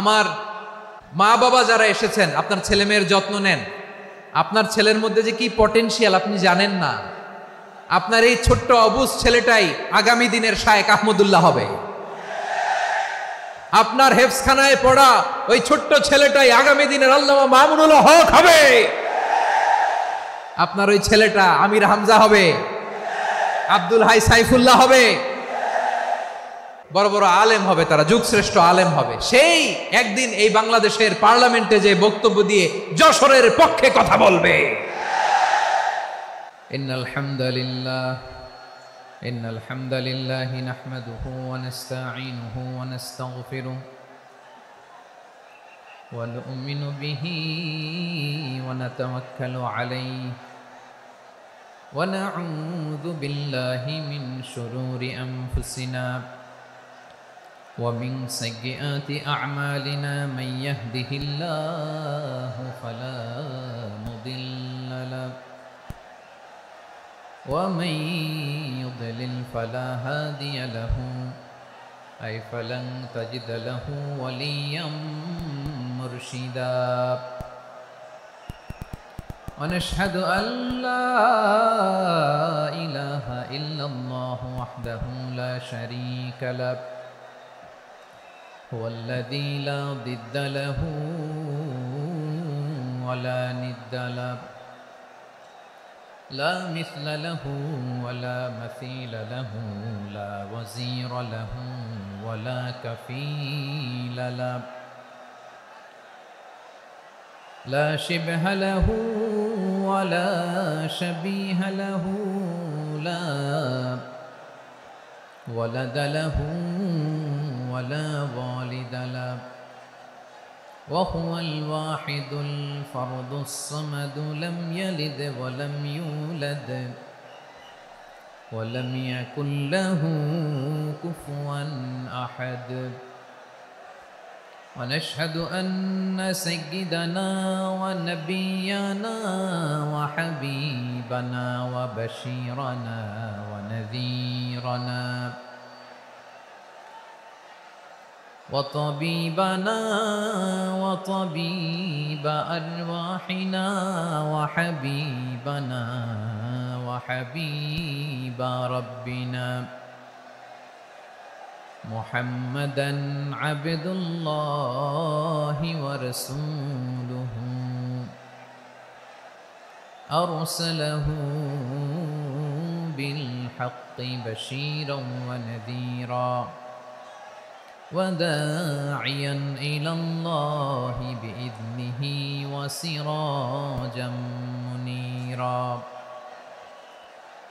আমার মা বাবা যারা এসেছেন, আপনার ছেলে মেয়ের যত্ন নেন। আপনার ছেলের মধ্যে যে কি পটেনশিয়াল আপনি জানেন না। আপনার এই ছোট্ট অবুজ ছেলেটাই আগামী দিনের শায়েখ আহমদুল্লাহ হবে। আপনার হেফজখানায় পড়া ওই ছোট্ট ছেলেটাই আগামী দিনের আল্লামা মামুনুল হক হবে। আপনার ওই ছেলেটা আমির হামজা হবে, আব্দুল হাই সাইফুল্লাহ হবে, বড় বড় আলেম হবে, তারা যুগশ্রেষ্ঠ আলেম হবে। সেই একদিন এই বাংলাদেশের পার্লামেন্টে যে বক্তব্য দিয়ে যশোরের পক্ষে কথা বলবে। ইন্নাল হামদালিল্লাহ নাহমাদুহু ওয়া নাস্তাঈনুহু ওয়া নাস্তাগফিরুহ ওয়া নু'মিনু বিহি ওয়া নাতাওয়াক্কালু আলাইহি ওয়া নাউযু বিল্লাহি মিন শুরুরি আনফুসিনা ومن سيئات أعمالنا من يهده الله فلا مضل له ومن يضلل فلا هادي له أي فلن تجد له وليا مرشدا ونشهد أن لا إله إلا الله وحده لا شريك له هو الذي لا ضد له ولا ند له لا مثل له ولا مثيل له لا وزير له ولا كفيل له لا شبه له ولا شبيه له لا ولد له ولا والد له وهو الواحد الفرد الصمد لم يلد ولم يولد ولم يكن له كفوا أحد ونشهد أن سيدنا ونبينا وحبيبنا وبشيرنا ونذيرنا وطبيبنا وطبيب أرواحنا وحبيبنا وحبيب ربنا محمدا عبد الله ورسوله أرسله بالحق بشيرا ونذيرا وداعيا إلى الله بإذنه وسراجا منيرا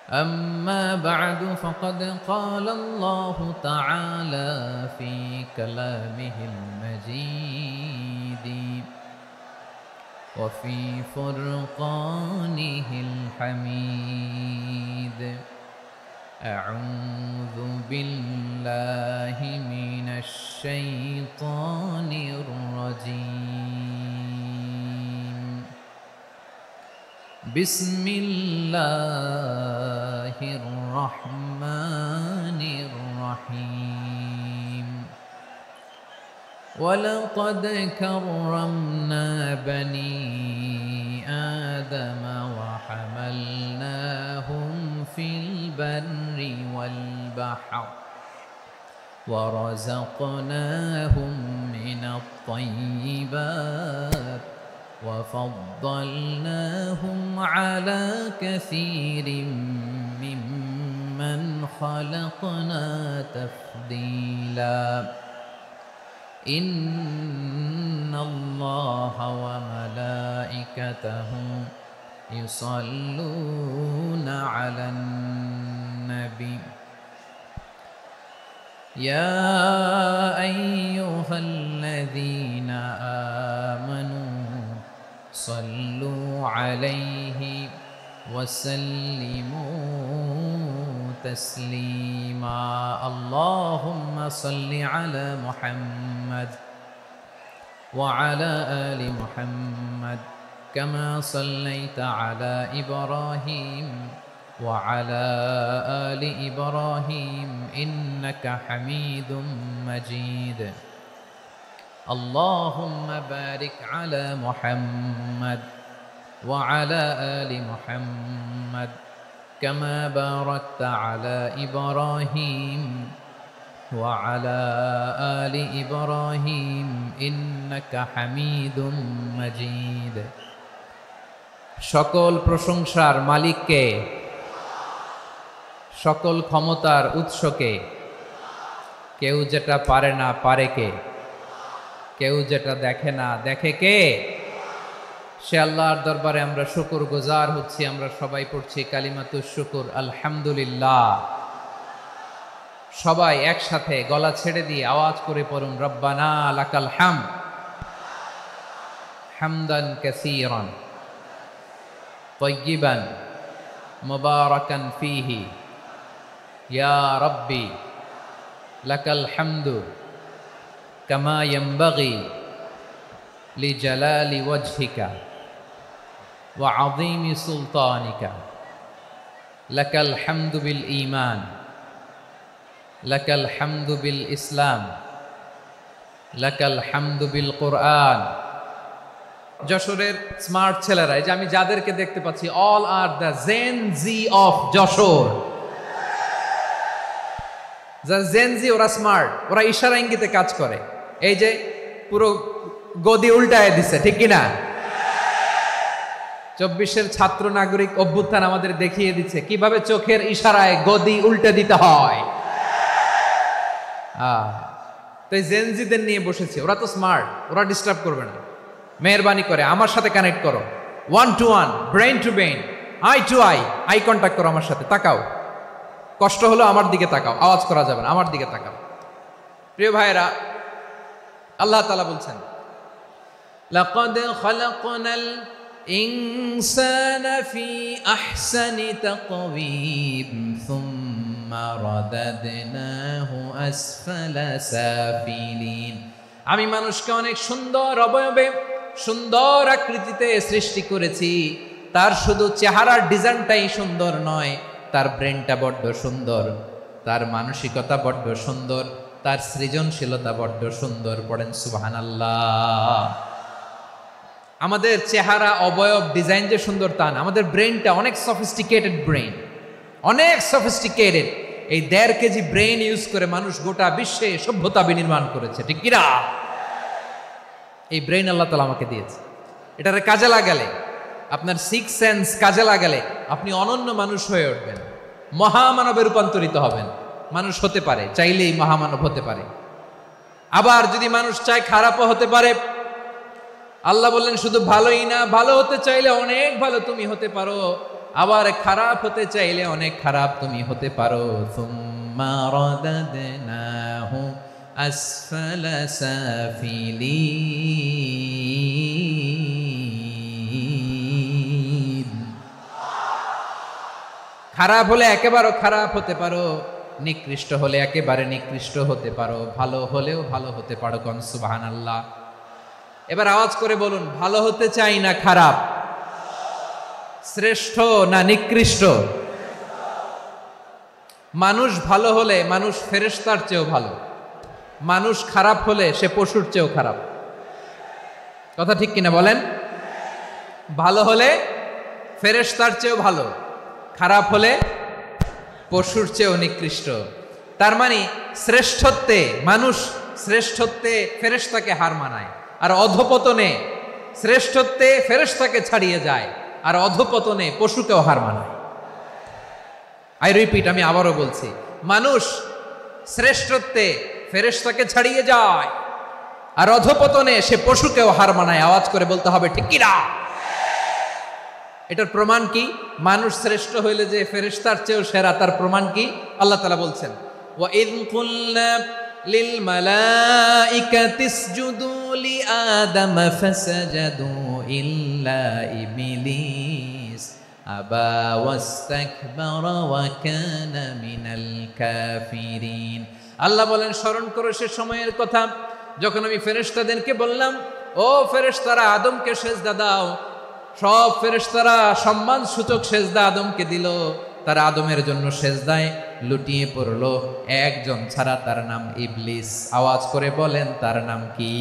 أما بعد فقد قال الله تعالى في كلامه المجيد وفي فرقانه الحميد أعوذ بالله من الشيطان الرجيم بسم الله الرحمن الرحيم ولقد كرمنا بني آدم وحملناهم في البر والبحر ورزقناهم من الطيبات وفضلناهم على كثير ممن خلقنا تفضيلا إن الله وملائكته يصلون على النبي يا أيها الذين آمنوا صلوا عليه وسلموا تسليما اللهم صل على محمد وعلى آل محمد كما صليت على إبراهيم وعلى آل إبراهيم إنك حميد مجيد اللهم بارك على محمد وعلى آل محمد كما باركت على إبراهيم وعلى آل إبراهيم إنك حميد مجيد সকল প্রশংসার মালিককে, সকল ক্ষমতার উৎসকে, কেউ যেটা পারে না পারে কে, কেউ যেটা দেখে না দেখে কে, সে আল্লাহর দরবারে আমরা শুকরগুজার হচ্ছি। আমরা সবাই পড়ছি কালিমাতুশ শুকর, আলহামদুলিল্লাহ। সবাই একসাথে গলা ছেড়ে দিয়ে আওয়াজ করে পড়ুন, রব্বানা লাকাল হামদ হামদান কাসীরান তাইয়িবান মুবারাকান ফীহি ইয়া রাব্বি লাকাল হামদু কামা ইয়ানবাগি লিজালালি ওয়াজহিকা ওয়া আযীমি সুলতানিকা লাকাল হামদু বিল ঈমান লাকাল হামদু বিল ইসলাম লাকাল হামদু বিল কুরআন। যশোরের স্মার্ট ছেলেরা, এই যে আমি যাদেরকে দেখতে পাচ্ছি, all are the Gen Z of Jashore. যারা জেন জি, ওরা স্মার্ট, ওরা ইশারা ইঙ্গিতে কাজ করে। এই যে পুরো গদি উল্টায় দিছে, ঠিক কিনা? 24-এর ছাত্র নাগরিক অভ্যুত্থান আমাদের দেখিয়ে দিচ্ছে কিভাবে চোখের ইশারায় গদি উল্টে দিতে হয়। তো জেনজিদের নিয়ে বসেছে, ওরা তো স্মার্ট, ওরা ডিস্টার্ব করবে না। মেহরবানি করে আমার সাথে কানেক্ট করো, 1 to 1, brain to brain, eye to eye contact করো আমার সাথে। তাকাও, কষ্ট হলো আমার দিকে তাকাও, আওয়াজ করা যাবে না, আমার দিকে তাকাও। প্রিয় ভাইরা, আল্লাহ তাআলা বলছেন, লাকাদ খালাকনাল ইনসানা ফি আহসানি তাকওয়িম সুম্মা রাদাদনাহু আসফালা সাফিলিন। আমি মানুষকে অনেক সুন্দর অবয়বে, সুন্দর আকৃতিতে সৃষ্টি করেছি। তার শুধু চেহারার ডিজাইনটাই সুন্দর নয়, তার ব্রেনটা বড্ড সুন্দর, তার মানসিকতা বড্ড সুন্দর, তার সৃজনশীলতা বড্ড সুন্দর। পড়েন সুবহানাল্লাহ। আমাদের চেহারা, অবয়ব, ডিজাইন যে সুন্দর তা না, আমাদের ব্রেনটা অনেক সফিস্টিকেটেড ব্রেন, অনেক সফিস্টিকেটেড। এই 1.5 কেজি ব্রেন ইউজ করে মানুষ গোটা বিশ্বে সভ্যতা বিনির্মাণ করেছে, ঠিক কিনা? এই ব্রেন আল্লাহ তাআলা আমাকে দিয়েছে। এটারে কাজে লাগালে, আপনার 6 সেন্স কাজে লাগালে আপনি অনন্য মানুষ হয়ে উঠবেন, মহামানবে রূপান্তরিত হবেন। মানুষ হতে পারে, চাইলেই মহামানব হতে পারে। আবার যদি মানুষ চায় খারাপও হতে পারে। আল্লাহ বললেন শুধু ভালোই না, ভালো হতে চাইলে অনেক ভালো তুমি হতে পারো, আবার খারাপ হতে চাইলে অনেক খারাপ তুমি হতে পারো। সুম্মা রাদাদনাহু আসফালা সাফিলিন। খারাপ হলে একেবারে খারাপ হতে পারো, নিকৃষ্ট হলে একেবারে নিকৃষ্ট হতে পারো, ভালো হলেও ভালো হতে পারো। কোন সুবহানাল্লাহ। এবার আওয়াজ করে বলুন, ভালো হতে চাই না খারাপ, শ্রেষ্ঠ না নিকৃষ্ট? মানুষ ভালো হলে মানুষ ফেরেশতার চেয়েও ভালো, মানুষ খারাপ হলে সে পশুর চেয়েও খারাপ। কথা ঠিক কিনা বলেন? ভালো হলে ফেরেশতার চেয়েও ভালো, খারাপ হলে পশুর চেয়েও নিকৃষ্ট। তার মানে শ্রেষ্ঠত্বে মানুষ, শ্রেষ্ঠত্বে ফেরেশতাকে হার মানায়, আর অধপতনে শ্রেষ্ঠত্বে ফেরেশতাকে ছাড়িয়ে যায়, আর অধপতনে পশুকেও হার মানায়। আই রিপিট, আমি আবারও বলছি, মানুষ শ্রেষ্ঠত্বে ফেরেশতাকে ছাড়িয়ে যায়, আর অধপতনে সে পশুকেও হার মানায়। আওয়াজ করে বলতে হবে ঠিক কি না? এটার প্রমাণ কি? মানুষ শ্রেষ্ঠ হইলে যে ফেরেশতার চেয়েও সেরা, তার প্রমাণ কি? আল্লাহ তাআলা বলছেন, ওয়া ইয কুলনা লিল মালাইকাতি ইসজুদু লি আদম ফাসাজাদু ইল্লা ইবলিস আবা ওয়াস্তাকবারা ওয়া কানা মিনাল কাফিরিন। আল্লাহ বলেন, স্মরণ করো সে সময়ের কথা যখন আমি ফেরেশতাদেরকে বললাম, ও ফেরেশতারা আদমকে সেজদা দাও। সব ফেরেশতারা সম্মান সূচক সেজদা আদমকে দিল, তারা আদমের জন্য সেজদায় লুটিয়ে পড়ল। একজন ছাড়া, তার নাম ইবলিস। আওয়াজ করে বলেন তার নাম কি?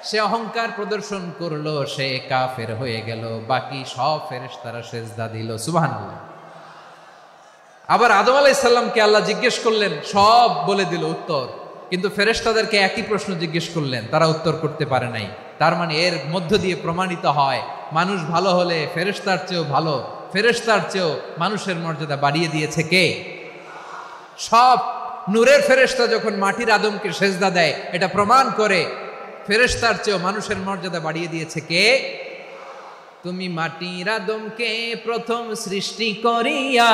সে অহংকার প্রদর্শন করলো, সে কাফের হয়ে গেল। বাকি সব ফেরেশতারা সেজদা দিল। সুবহানাল্লাহ। আবার আদম আলাইহিস সালামকে আল্লাহ জিজ্ঞেস করলেন, সব বলে দিল উত্তর, কিন্তু ফেরেশতাদেরকে একই প্রশ্ন জিজ্ঞেস করলেন, তারা উত্তর করতে পারে নাই। তার মানে এর মধ্য দিয়ে প্রমাণিত হয়, মানুষ ভালো হলে ফেরেশতার চেয়েও ভালো, ফেরেশতার চেয়েও মানুষের মর্যাদা বাড়িয়ে দিয়েছে কে? সব নূরের ফেরেশতা যখন মাটির আদমকে সেজদা দেয়, এটা প্রমাণ করে ফেরেশতার চেয়েও মানুষের মর্যাদা বাড়িয়ে দিয়েছে কে? তুমি মাটির আদমকে প্রথম সৃষ্টি করিয়া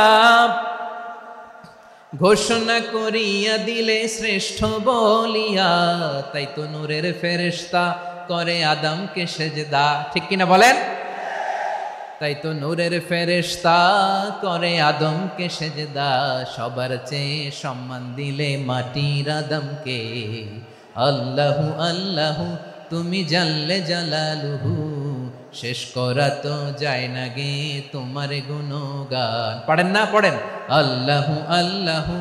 ঘোষণা করিয়া দিলে শ্রেষ্ঠ বলিয়া, তাই তো নূরের ফেরেশতা করে আদমকে সেজদা। ঠিক কিনা বলেন? তাই তো নূরের ফেরেশতা করে আদমকে সেজদা। সবার চেয়ে সম্মান দিলে মাটির আদমকে। আল্লাহু আল্লাহু তুমি জাল্লে জালালুহু, শেষ করা তো যায় না গে তোমার গুণগান। পড়েন না? পড়েন। আল্লাহু আল্লাহু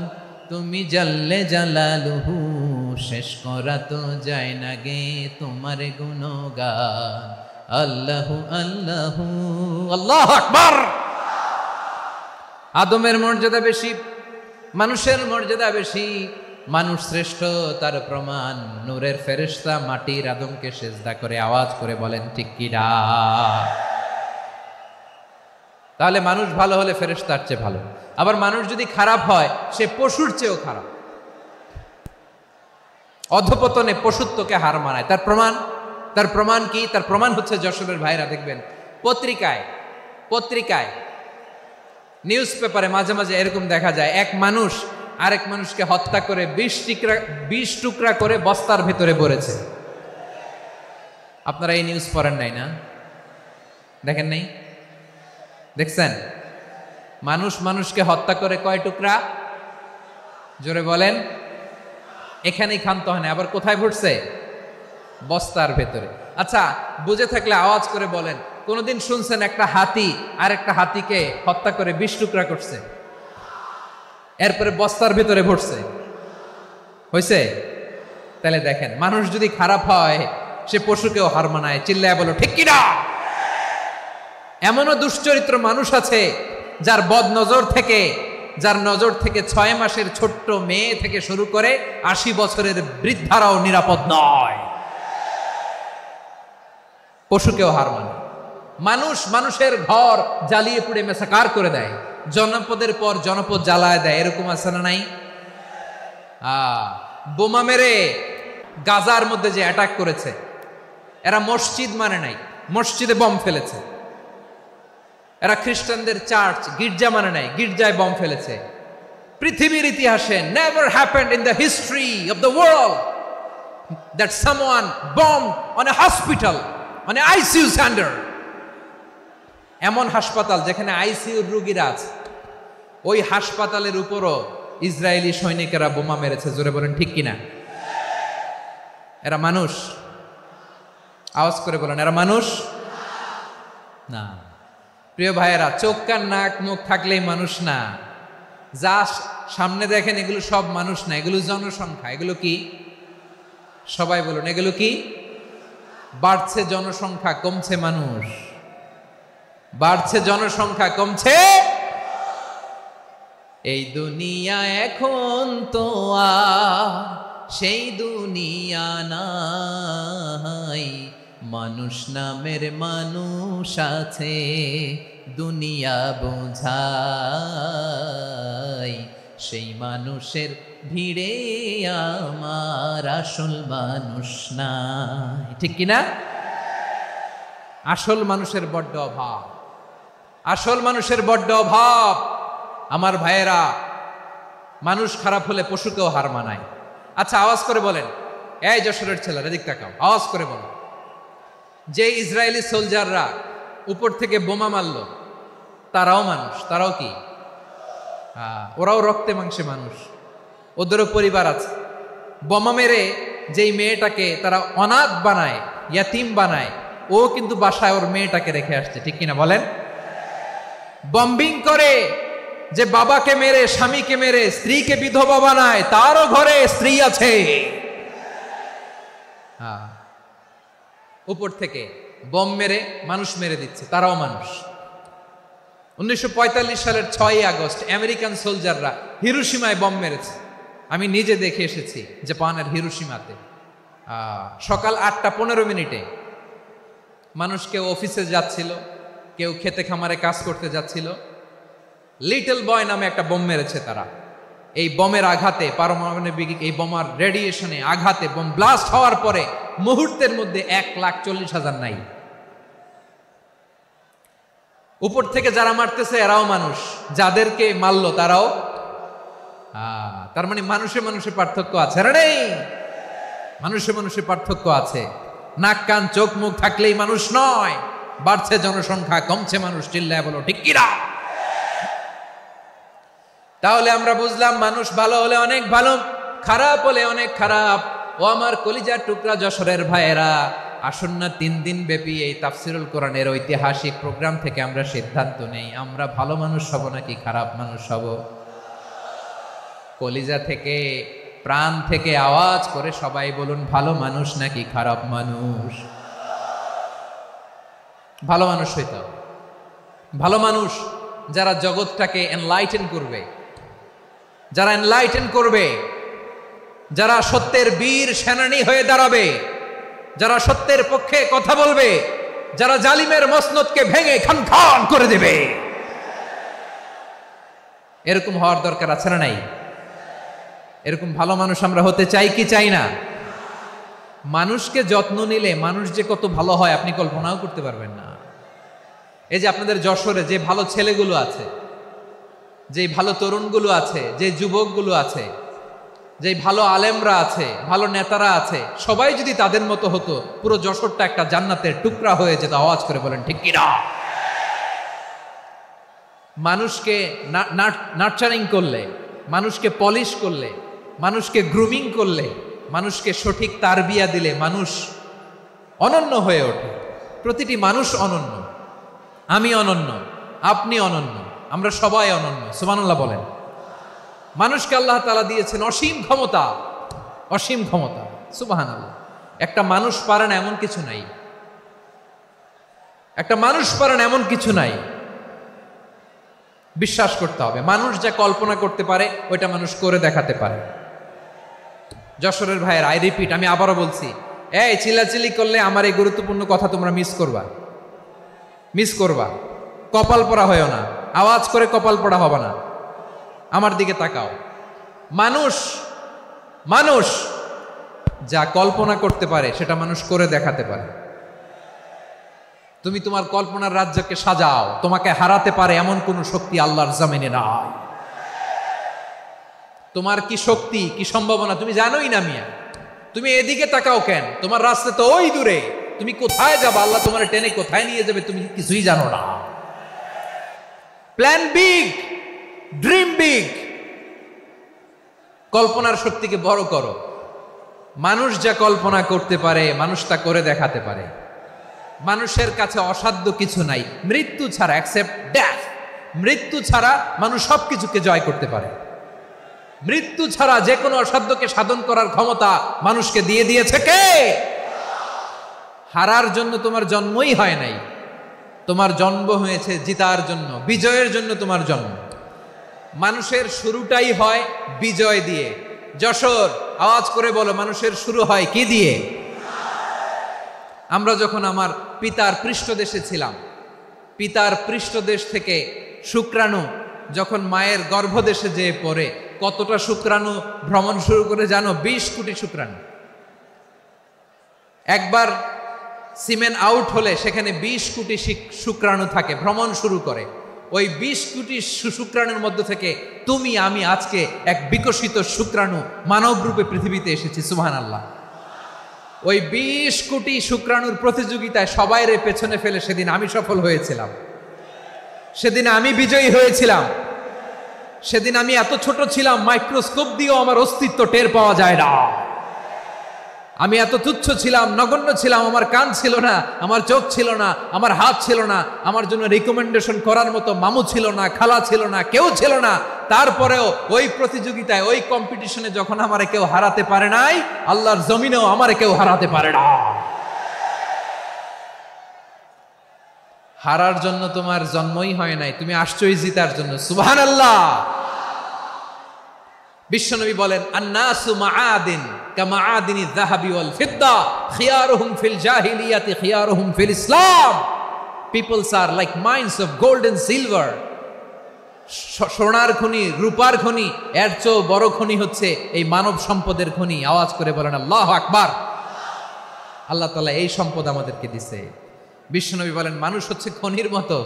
তুমি জাল্লে জালালুহু, শেষ করা তো যায় না গে তোমার গুণগান। আল্লাহু আল্লাহু আল্লাহু আকবার। আদমের মর্যাদা বেশি, মানুষের মর্যাদা বেশি। মানুষ শ্রেষ্ঠ, তার প্রমাণ নূরের ফেরেশতা মাটির আদমকে সেজদা করে। আওয়াজ করে বলেন ঠিক কিনা? তাহলে মানুষ ভালো হলে ফেরেশতার চেয়ে ভালো। আবার মানুষ যদি খারাপ হয়, সে পশুর চেয়েও খারাপ। অধপতনে পশুত্বকে হার মানায়। তার প্রমাণ কি? তার প্রমাণ হচ্ছে যশোরের ভাইরা দেখবেন পত্রিকায় নিউজ পেপারে মাঝে মাঝে এরকম দেখা যায়, এক মানুষ আরেক মানুষকে হত্যা করে 20 টুকরা করে বস্তার ভেতরে ভরেছে। আপনারা এই নিউজ পড়েন নাই না? দেখেন নাই? দেখছেন? মানুষ মানুষকে হত্যা করে কয় টুকরা? জোরে বলেন। এখানেই ক্ষান্ত হয় না, আবার কোথায় ভরছে? বস্তার ভেতরে। আচ্ছা, বুঝে থাকলে আওয়াজ করে বলেন, কোনদিন শুনছেন একটা হাতি আর একটা হাতিকে হত্যা করে 20 টুকরা করছে, এরপরে বস্তার ভেতরে ভরছে? হয়েছে? তাহলে দেখেন, মানুষ যদি খারাপ হয়, সে পশুকেও হার মানায়। চিল্লায় বলো ঠিক কিনা? এমনও দুশ্চরিত্র মানুষ আছে যার নজর থেকে 6 মাসের ছোট্ট মেয়ে থেকে শুরু করে 80 বছরের বৃদ্ধারাও নিরাপদ নয়। পশুকেও হার মানে। মানুষের ঘর জ্বালিয়ে পুড়ে মেসাকার করে দেয়, জনপদের পর জনপদ জ্বালায় দেয়। এরকম আছে না নাই? বোমা মেরে গাজার মধ্যে যে অ্যাটাক করেছে, এরা মসজিদ মানে নাই, মসজিদে বম ফেলেছে। এরা খ্রিস্টানদের চার্চ, গির্জা মানে নাই, গির্জায় বম ফেলেছে। পৃথিবীর ইতিহাসে never happened in the history of the world that someone bombed on a hospital, on a ICU center. এমন হাসপাতাল যেখানে আইসিইউর রোগীরা আছে, ওই হাসপাতালের উপরও ইসরায়েলি সৈনিকেরা বোমা মেরেছে। জোরে বলেন ঠিক কিনা? এরা মানুষ? আওয়াজ করে বলেন, এরা মানুষ না। প্রিয় ভাইয়েরা, চোখ কান নাক মুখ থাকলেই মানুষ না। যা সামনে দেখেন এগুলো সব মানুষ না, এগুলো জনসংখ্যা। এগুলো কি? সবাই বলুন, এগুলো কি? বাড়ছে জনসংখ্যা, কমছে মানুষ। বাড়ছে জনসংখ্যা, কমছে। এই দুনিয়া এখন তো আর সেই দুনিয়া নাই, মানুষ নামের মানুষ আছে দুনিয়া বোঝাই, সেই মানুষের ভিড়ে আমার আসল মানুষ নাই। ঠিক কিনা? আসল মানুষের বড্ড অভাব, আসল মানুষের বড্ড অভাব। আমার ভাইয়েরা, মানুষ খারাপ হলে পশুকেও হার মানায়। আচ্ছা, আওয়াজ করে বলেন, এই যশোরের ছেলেরা এদিক তাকাও, আওয়াজ করে বলো, যে ইসরায়েলি সোলজাররা উপর থেকে বোমা মারলো, তারাও মানুষ? তারাও কি? ওরাও রক্তে মাংসে মানুষ, ওদেরও পরিবার আছে। বোমা মেরে যেই মেয়েটাকে তারা অনাথ বানায়, ইয়াতিম বানায়, ও কিন্তু বাসায় ওর মেয়েটাকে রেখে আসছে। ঠিক কিনা বলেন? বম্বিং করে, যে বাবাকে মেরে, স্বামীকে মেরে, স্ত্রীকে বিধবা বানায়, তারও ঘরে স্ত্রী আছে। উপর থেকে বম মেরে মানুষ মেরে দিচ্ছে, তারাও মানুষ। 1945 সালের 6ই আগস্ট আমেরিকান সোলজাররা হিরোশিমায় বম মেরেছে। আমি নিজে দেখে এসেছি জাপানের হিরোশিমাতে। সকাল 8:15 মানুষ কেউ অফিসে যাচ্ছিল, কেউ খেতে খামারে কাজ করতে যাচ্ছিল। লিটল বয় নামে একটা বোম মেরেছে তারা। এই বোমের আঘাতে, পারমাণবিক এই বোমার রেডিয়েশনে আঘাতে, বোম ব্লাস্ট হওয়ার পরে মুহূর্তের মধ্যে 1,40,000 নাই। উপর থেকে যারা মারতেছে এরাও মানুষ, যাদেরকে মারলো তারাও। তার মানে মানুষে মানুষে পার্থক্য আছে না? নেই, মানুষে মানুষে পার্থক্য আছে। নাক কান চোখ মুখ থাকলেই মানুষ নয়। বাড়ছে জনসংখ্যা, কমছে মানুষ, চিল্লায় বলো ঠিক কিনা? তাহলে আমরা বুঝলাম মানুষ ভালো হলে অনেক ভালো, খারাপ হলে অনেক খারাপ। ও আমার কলিজার টুকরা যশোরের ভাইয়েরা, আসন্ন 3 দিন ব্যাপী এই তাফসিরুল কোরআনের ঐতিহাসিক প্রোগ্রাম থেকে আমরা সিদ্ধান্ত নেই, আমরা ভালো মানুষ হব নাকি খারাপ মানুষ হব। কলিজা থেকে, প্রাণ থেকে আওয়াজ করে সবাই বলুন, ভালো মানুষ নাকি খারাপ মানুষ? ভালো মানুষ হইতে হবে। ভালো মানুষ যারা জগৎটাকে এনলাইটেন করবে, যারা এনলাইটেন করবে, যারা সত্যের বীর সেনানী হয়ে দাঁড়াবে, যারা সত্যের পক্ষে কথা বলবে, যারা জালিমের মসনদকে ভেঙে খান খান করে দেবে। এরকম হওয়ার দরকার আছে না নাই? এরকম ভালো মানুষ আমরা হতে চাই কি চাই না? মানুষকে যত্ন নিলে মানুষ যে কত ভালো হয় আপনি কল্পনাও করতে পারবেন না। এই যে আপনাদের যশোরে যে ভালো ছেলেগুলো আছে, যে ভালো তরুণগুলো আছে, যে যুবকগুলো আছে, যে ভালো আলেমরা আছে, ভালো নেতারা আছে, সবাই যদি তাদের মতো হতো, পুরো যশোরটা একটা জান্নাতের টুকরা হয়ে যেত। আওয়াজ করে বলেন ঠিক কিনা? মানুষকে নার্চারিং করলে, মানুষকে পলিশ করলে, মানুষকে গ্রুমিং করলে, মানুষকে সঠিক তারবিয়া দিলে মানুষ অনন্য হয়ে ওঠে। প্রতিটি মানুষ অনন্য। আমি অনন্য, আপনি অনন্য, আমরা সবাই অনন্য। সুবহানাল্লাহ বলেন। মানুষকে আল্লাহ তাআলা দিয়েছেন অসীম ক্ষমতা, অসীম ক্ষমতা। সুবহানাল্লাহ। একটা মানুষ পারে না এমন কিছু নাই, একটা মানুষ পারে না এমন কিছু নাই। বিশ্বাস করতে হবে, মানুষ যা কল্পনা করতে পারে ওইটা মানুষ করে দেখাতে পারে। যশোরের ভাইয়ের, আই রিপিট, আমি আবারও বলছি, এই চিল্লাচিল্লি করলে আমার এই গুরুত্বপূর্ণ কথা তোমরা মিস করবা, মিস করবা। কপাল পড়া হয়েও না, আওয়াজ করে কপাল পড়া হবে না। আমার দিকে তাকাও। মানুষ, মানুষ যা কল্পনা করতে পারে সেটা মানুষ করে দেখাতে পারে। তুমি তোমার কল্পনার রাজ্যকে সাজাও, তোমাকে হারাতে পারে এমন কোন শক্তি আল্লাহর জমিনে নাই। তোমার কি শক্তি, কি সম্ভাবনা তুমি জানোই না মিয়া। তুমি এদিকে তাকাও কেন? তোমার রাস্তা তো ওই দূরে। তুমি কোথায় যাবে, আল্লাহ তোমার টেনে কোথায় নিয়ে যাবে তুমি কিছুই জানো না। Plan big, dream big. কল্পনার শক্তিকে বড় করো। মানুষ যা কল্পনা করতে পারে মানুষ তা করে দেখাতে পারে। মানুষের কাছে অসাধ্য কিছু নাই মৃত্যু ছাড়া, অ্যাকসেপ্ট ডেথ। মৃত্যু ছাড়া মানুষ সবকিছুকে জয় করতে পারে। মৃত্যু ছাড়া যে কোনো অসাধ্যকে সাধন করার ক্ষমতা মানুষকে দিয়ে দিয়েছে কে? হারার জন্য তোমার জন্মই হয় নাই, তোমার জন্ম হয়েছে জিতার জন্য, বিজয়ের জন্য তোমার জন্ম। মানুষের শুরুটাই হয় বিজয় দিয়ে। যশোর, আওয়াজ করে বলো, মানুষের শুরু হয় কি দিয়ে? আমরা যখন আমার পিতার পৃষ্ঠদেশে ছিলাম, পিতার পৃষ্ঠদেশ থেকে শুক্রাণু যখন মায়ের গর্ভদেশে যেয়ে পড়ে, কতটা শুক্রাণু ভ্রমণ শুরু করে জানো? 20 কোটি শুক্রাণু। একবার সিমেন আউট হলে সেখানে 20 কোটি শুক্রাণু থাকে, ভ্রমণ শুরু করে। ওই 20 কোটি শুক্রাণুর মধ্য থেকে তুমি আমি আজকে এক বিকশিত শুক্রাণু মানব রূপে পৃথিবীতে এসেছি। সুবহানাল্লাহ। ওই 20 কোটি শুক্রাণুর প্রতিযোগিতায় সবাইরে পেছনে ফেলে সেদিন আমি সফল হয়েছিলাম, সেদিন আমি বিজয়ী হয়েছিলাম। সেদিন আমি এত ছোট ছিলাম, মাইক্রোস্কোপ দিয়েও আমার অস্তিত্ব টের পাওয়া যায় না। আমি এত তুচ্ছ ছিলাম, নগণ্য ছিলাম, আমার কান ছিল না, আমার চোখ ছিল না, আমার হাত ছিল না, আমার জন্য রিকমেন্ডেশন করার মতো মামু ছিল না, খালা ছিল না, কেউ ছিল না। তারপরেও ওই প্রতিযোগিতায়, ওই কম্পিটিশনে যখন আমারে কেউ হারাতে পারে নাই, আল্লাহর জমিনেও আমারে কেউ হারাতে পারে না। হারার জন্য তোমার জন্মই হয় নাই, তুমি আসছই জিতার জন্য। সুবহানাল্লাহ। বিশ্বনবী বলেন, আন্নাসু মাআদিন কামাআদিনি যাহাবি ওয়াল ফিদ্দা খিয়ারুহুম ফিল জাহিলিয়াতি খিয়ারুহুম ফিল ইসলাম। Peoples are like mines of gold and silver. সোনার খনি, রূপার খনি, এর চেয়েও বড় খনি হচ্ছে এই মানব সম্পদের খনি। আওয়াজ করে বলেন আল্লাহু আকবার। আল্লাহ তাআলা এই সম্পদ আমাদেরকে দিয়েছে। বিশ্বনবী বলেন, মানুষ হচ্ছে খনির মতো।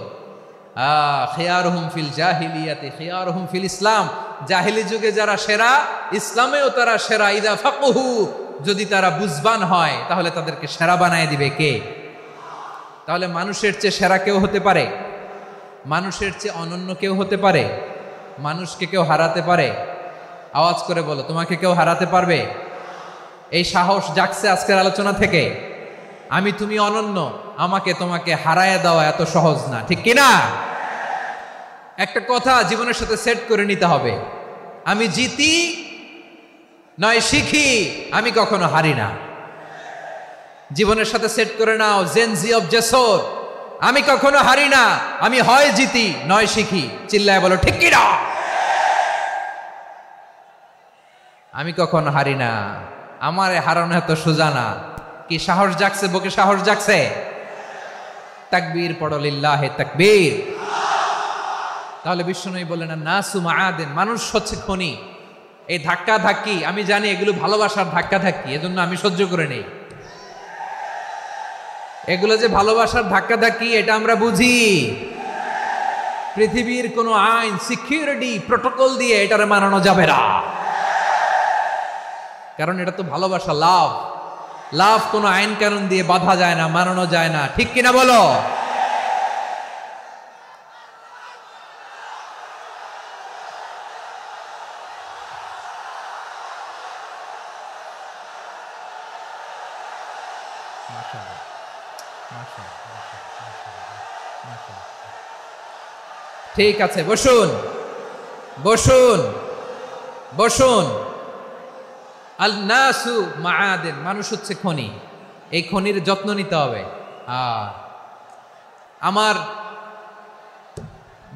খিয়ারুহুম ফিল জাহিলিয়াতি খিয়ারুহুম ফিল ইসলাম। জাহিলি যুগে যারা সেরা, ইসলামেও তারা সেরা। ইদা ফাকহু, যদি তারা বুঝবান হয় তাহলে তাদেরকে সেরা বানায় দিবে কে? তাহলে মানুষের চেয়ে সেরা কেউ হতে পারে? মানুষের চেয়ে অনন্য কেউ হতে পারে? মানুষকে কেউ হারাতে পারে? আওয়াজ করে বলো, তোমাকে কেউ হারাতে পারবে? এই সাহস জাগছে আজকের আলোচনা থেকে। আমি তুমি অনন্য, আমাকে তোমাকে হারায় দেওয়া এত সহজ না, ঠিক কিনা? একটা কথা জীবনের সাথে সেট করে নিতে হবে, আমি জিতি নয় শিখি, আমি কখনো হারি না। জীবনের সাথে সেট করে নাও, জেনজি অফ জেসর, আমি কখনো হারি না, আমি হয় জিতি নয় শিখি। চিল্লায় বলো ঠিক কিনা? আমি কখনো হারি না, আমার হারানো এত সোজা না। কি সাহস জাগছে? বুকে সাহস জাগছে? তাকবীর পড়ো, লিল্লাহে তাকবীর। তাহলে বিশ্বনবী বললেন, নাসু মাআদিন, মানুষ হচ্ছে খনি। এই ধাক্কা ধাক্কি, আমি জানি এগুলো ভালোবাসার ধাক্কা ধাক্কি, এজন্য আমি সহ্য করে নেই। এগুলো যে ভালোবাসার ধাক্কা ধাক্কি, এটা আমরা বুঝি। পৃথিবীর কোন আইন, সিকিউরিটি, প্রটোকল দিয়ে এটারে মানানো যাবে না, কারণ এটা তো ভালোবাসা, লাভ। লাভ কোনো আইন কানুন দিয়ে বাধা যায় না, মানানো যায় না, ঠিক কিনা বলো? ঠিক আছে, বসুন বসুন বসুন। আল নাসু মাআদিন, মানুষ হচ্ছে খনি। এই খনির যত্ন নিতে হবে। আমার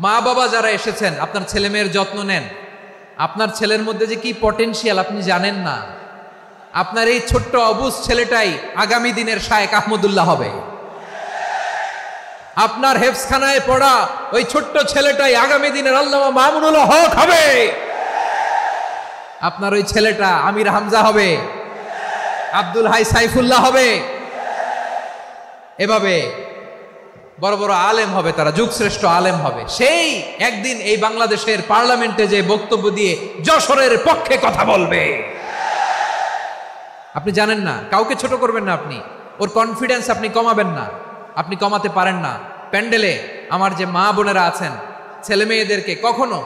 মা বাবা যারা এসেছেন, আপনার ছেলে মেয়ের যত্ন নেন। আপনার ছেলের মধ্যে যে কি পটেনশিয়াল আপনি জানেন না। আপনার এই ছোট্ট অবুজ ছেলেটাই আগামী দিনের শায়েখ আহমদুল্লাহ হবে। আপনার হেফজখানায় পড়া ওই ছোট্ট ছেলেটাই আগামী দিনের আল্লামা মামুনুল হক হবে। আপনার ওই ছেলেটা আমির হামজা হবে, আব্দুল হাই সাইফুল্লাহ হবে। এভাবে বড় বড় আলেম হবে, তারা যুগশ্রেষ্ঠ আলেম হবে। সেই একদিন এই বাংলাদেশের পার্লামেন্টে যে বক্তব্য দিয়ে যশোরের পক্ষে কথা বলবে। আপনি জানেন না, কাউকে ছোট করবেন না আপনি। ওর কনফিডেন্স আপনি কমাবেন না, আপনি কমাতে পারেন না। প্যান্ডেলে আমার যে মা বোনেরা আছেন, ছেলে মেয়েদেরকে কখনো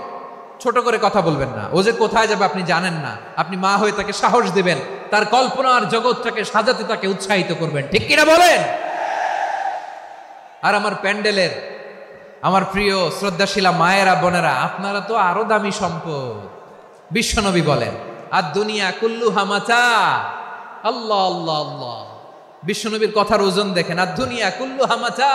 ছোট করে কথা বলবেন না। ও যে কোথায় যাবে আপনি জানেন না। আপনি মা হয়ে তাকে সাহস দিবেন, তার কল্পনার জগৎটাকে সাজাতে তাকে উৎসাহিত করবেন, ঠিক কিনা বলেন? আর আমার প্যান্ডেলের আমার প্রিয় শ্রদ্ধাশীলা মায়েরা বোনেরা, আপনারা তো আরো দামি সম্পদ। বিশ্বনবী বলেন, আর দুনিয়া কুল্লুহা মাতা। আল্লাহ আল্লাহ আল্লাহ। বিশ্বনবীর কথার ওজন দেখেন, আর দুনিয়া কুল্লুহা মাতা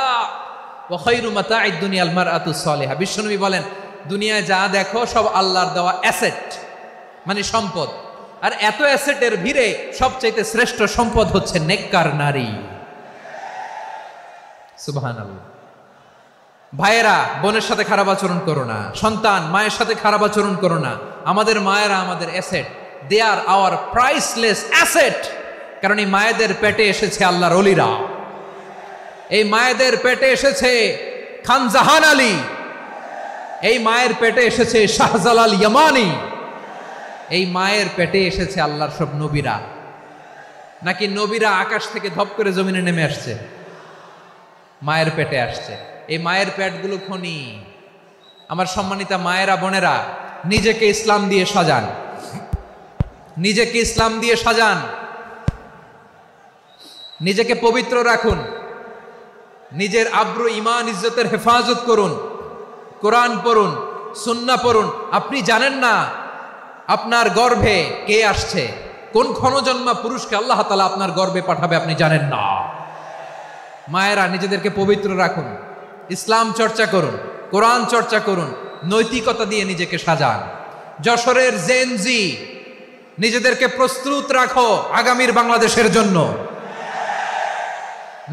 ওয়া খায়রু মাতা'আদ দুনিয়া আল মারআতুস সালিহা। বিশ্বনবী বলেন, দুনিয়ায় যা দেখো সব আল্লাহর দেওয়া অ্যাসেট, মানে সম্পদ। আর এত অ্যাসেটের ভিড়ে সবচাইতে শ্রেষ্ঠ সম্পদ হচ্ছে নেককার নারী। সুবহানাল্লাহ। ভাইয়েরা বোনের সাথে খারাপ আচরণ করো না, সন্তান মায়ের সাথে খারাপ আচরণ করো না। আমাদের মায়েরা আমাদের asset, they are our priceless asset. কারণ এই মায়েদের পেটে এসেছে আল্লাহর ওলিরা, এই মায়েদের পেটে এসেছে খান জাহান আলী, এই মায়ের পেটে এসেছে শাহজালাল ইয়ামানি, এই মায়ের পেটে এসেছে আল্লাহর সব নবীরা। নাকি নবীরা আকাশ থেকে ধপ করে জমিনে নেমে আসছে? মায়ের পেটে আসছে। এই মায়ের পেটগুলো খনি। আমার সম্মানিতা মায়েরা বোনেরা, নিজেকে ইসলাম দিয়ে সাজান, নিজেকে ইসলাম দিয়ে সাজান। নিজেকে পবিত্র রাখুন, নিজের আব্রু ইমান ইজ্জতের হেফাজত করুন, কোরআন পড়ুন, সুন্নাহ পড়ুন। আপনি জানেন না আপনার গর্ভে কে আসছে, কোন ক্ষণজন্মা পুরুষকে আল্লাহ তাআলা আপনার গর্ভে পাঠাবে আপনি জানেন না। মায়েরা নিজেদেরকে পবিত্র রাখুন, ইসলাম চর্চা করুন, কোরআন চর্চা করুন, নৈতিকতা দিয়ে নিজেকে সাজান। যশোরের জেনজি, নিজেদেরকে প্রস্তুত রাখো আগামীর বাংলাদেশের জন্য।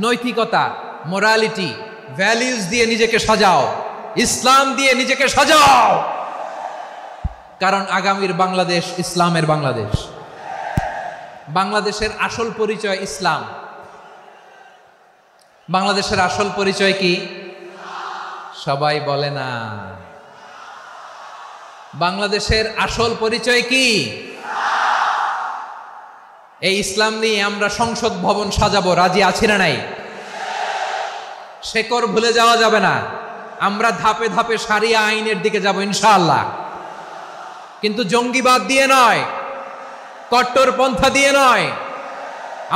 নৈতিকতা, মোরালিটি, ভ্যালিউজ দিয়ে নিজেকে সাজাও, ইসলাম দিয়ে নিজেকে সাজাও, কারণ আগামীর বাংলাদেশ ইসলামের বাংলাদেশ। বাংলাদেশের আসল পরিচয় ইসলাম। বাংলাদেশের আসল পরিচয় কি? সবাই বলে না। বাংলাদেশের আসল পরিচয় কি? এই ইসলাম নিয়ে আমরা সংসদ ভবন সাজাবো, রাজি আছি না নাই? শেকড় ভুলে যাওয়া যাবে না। আমরা ধাপে ধাপে শারিয়া আইনের দিকে যাব ইনশাআল্লাহ, কিন্তু জঙ্গিবাদ দিয়ে নয়, কট্টরপন্থা দিয়ে নয়।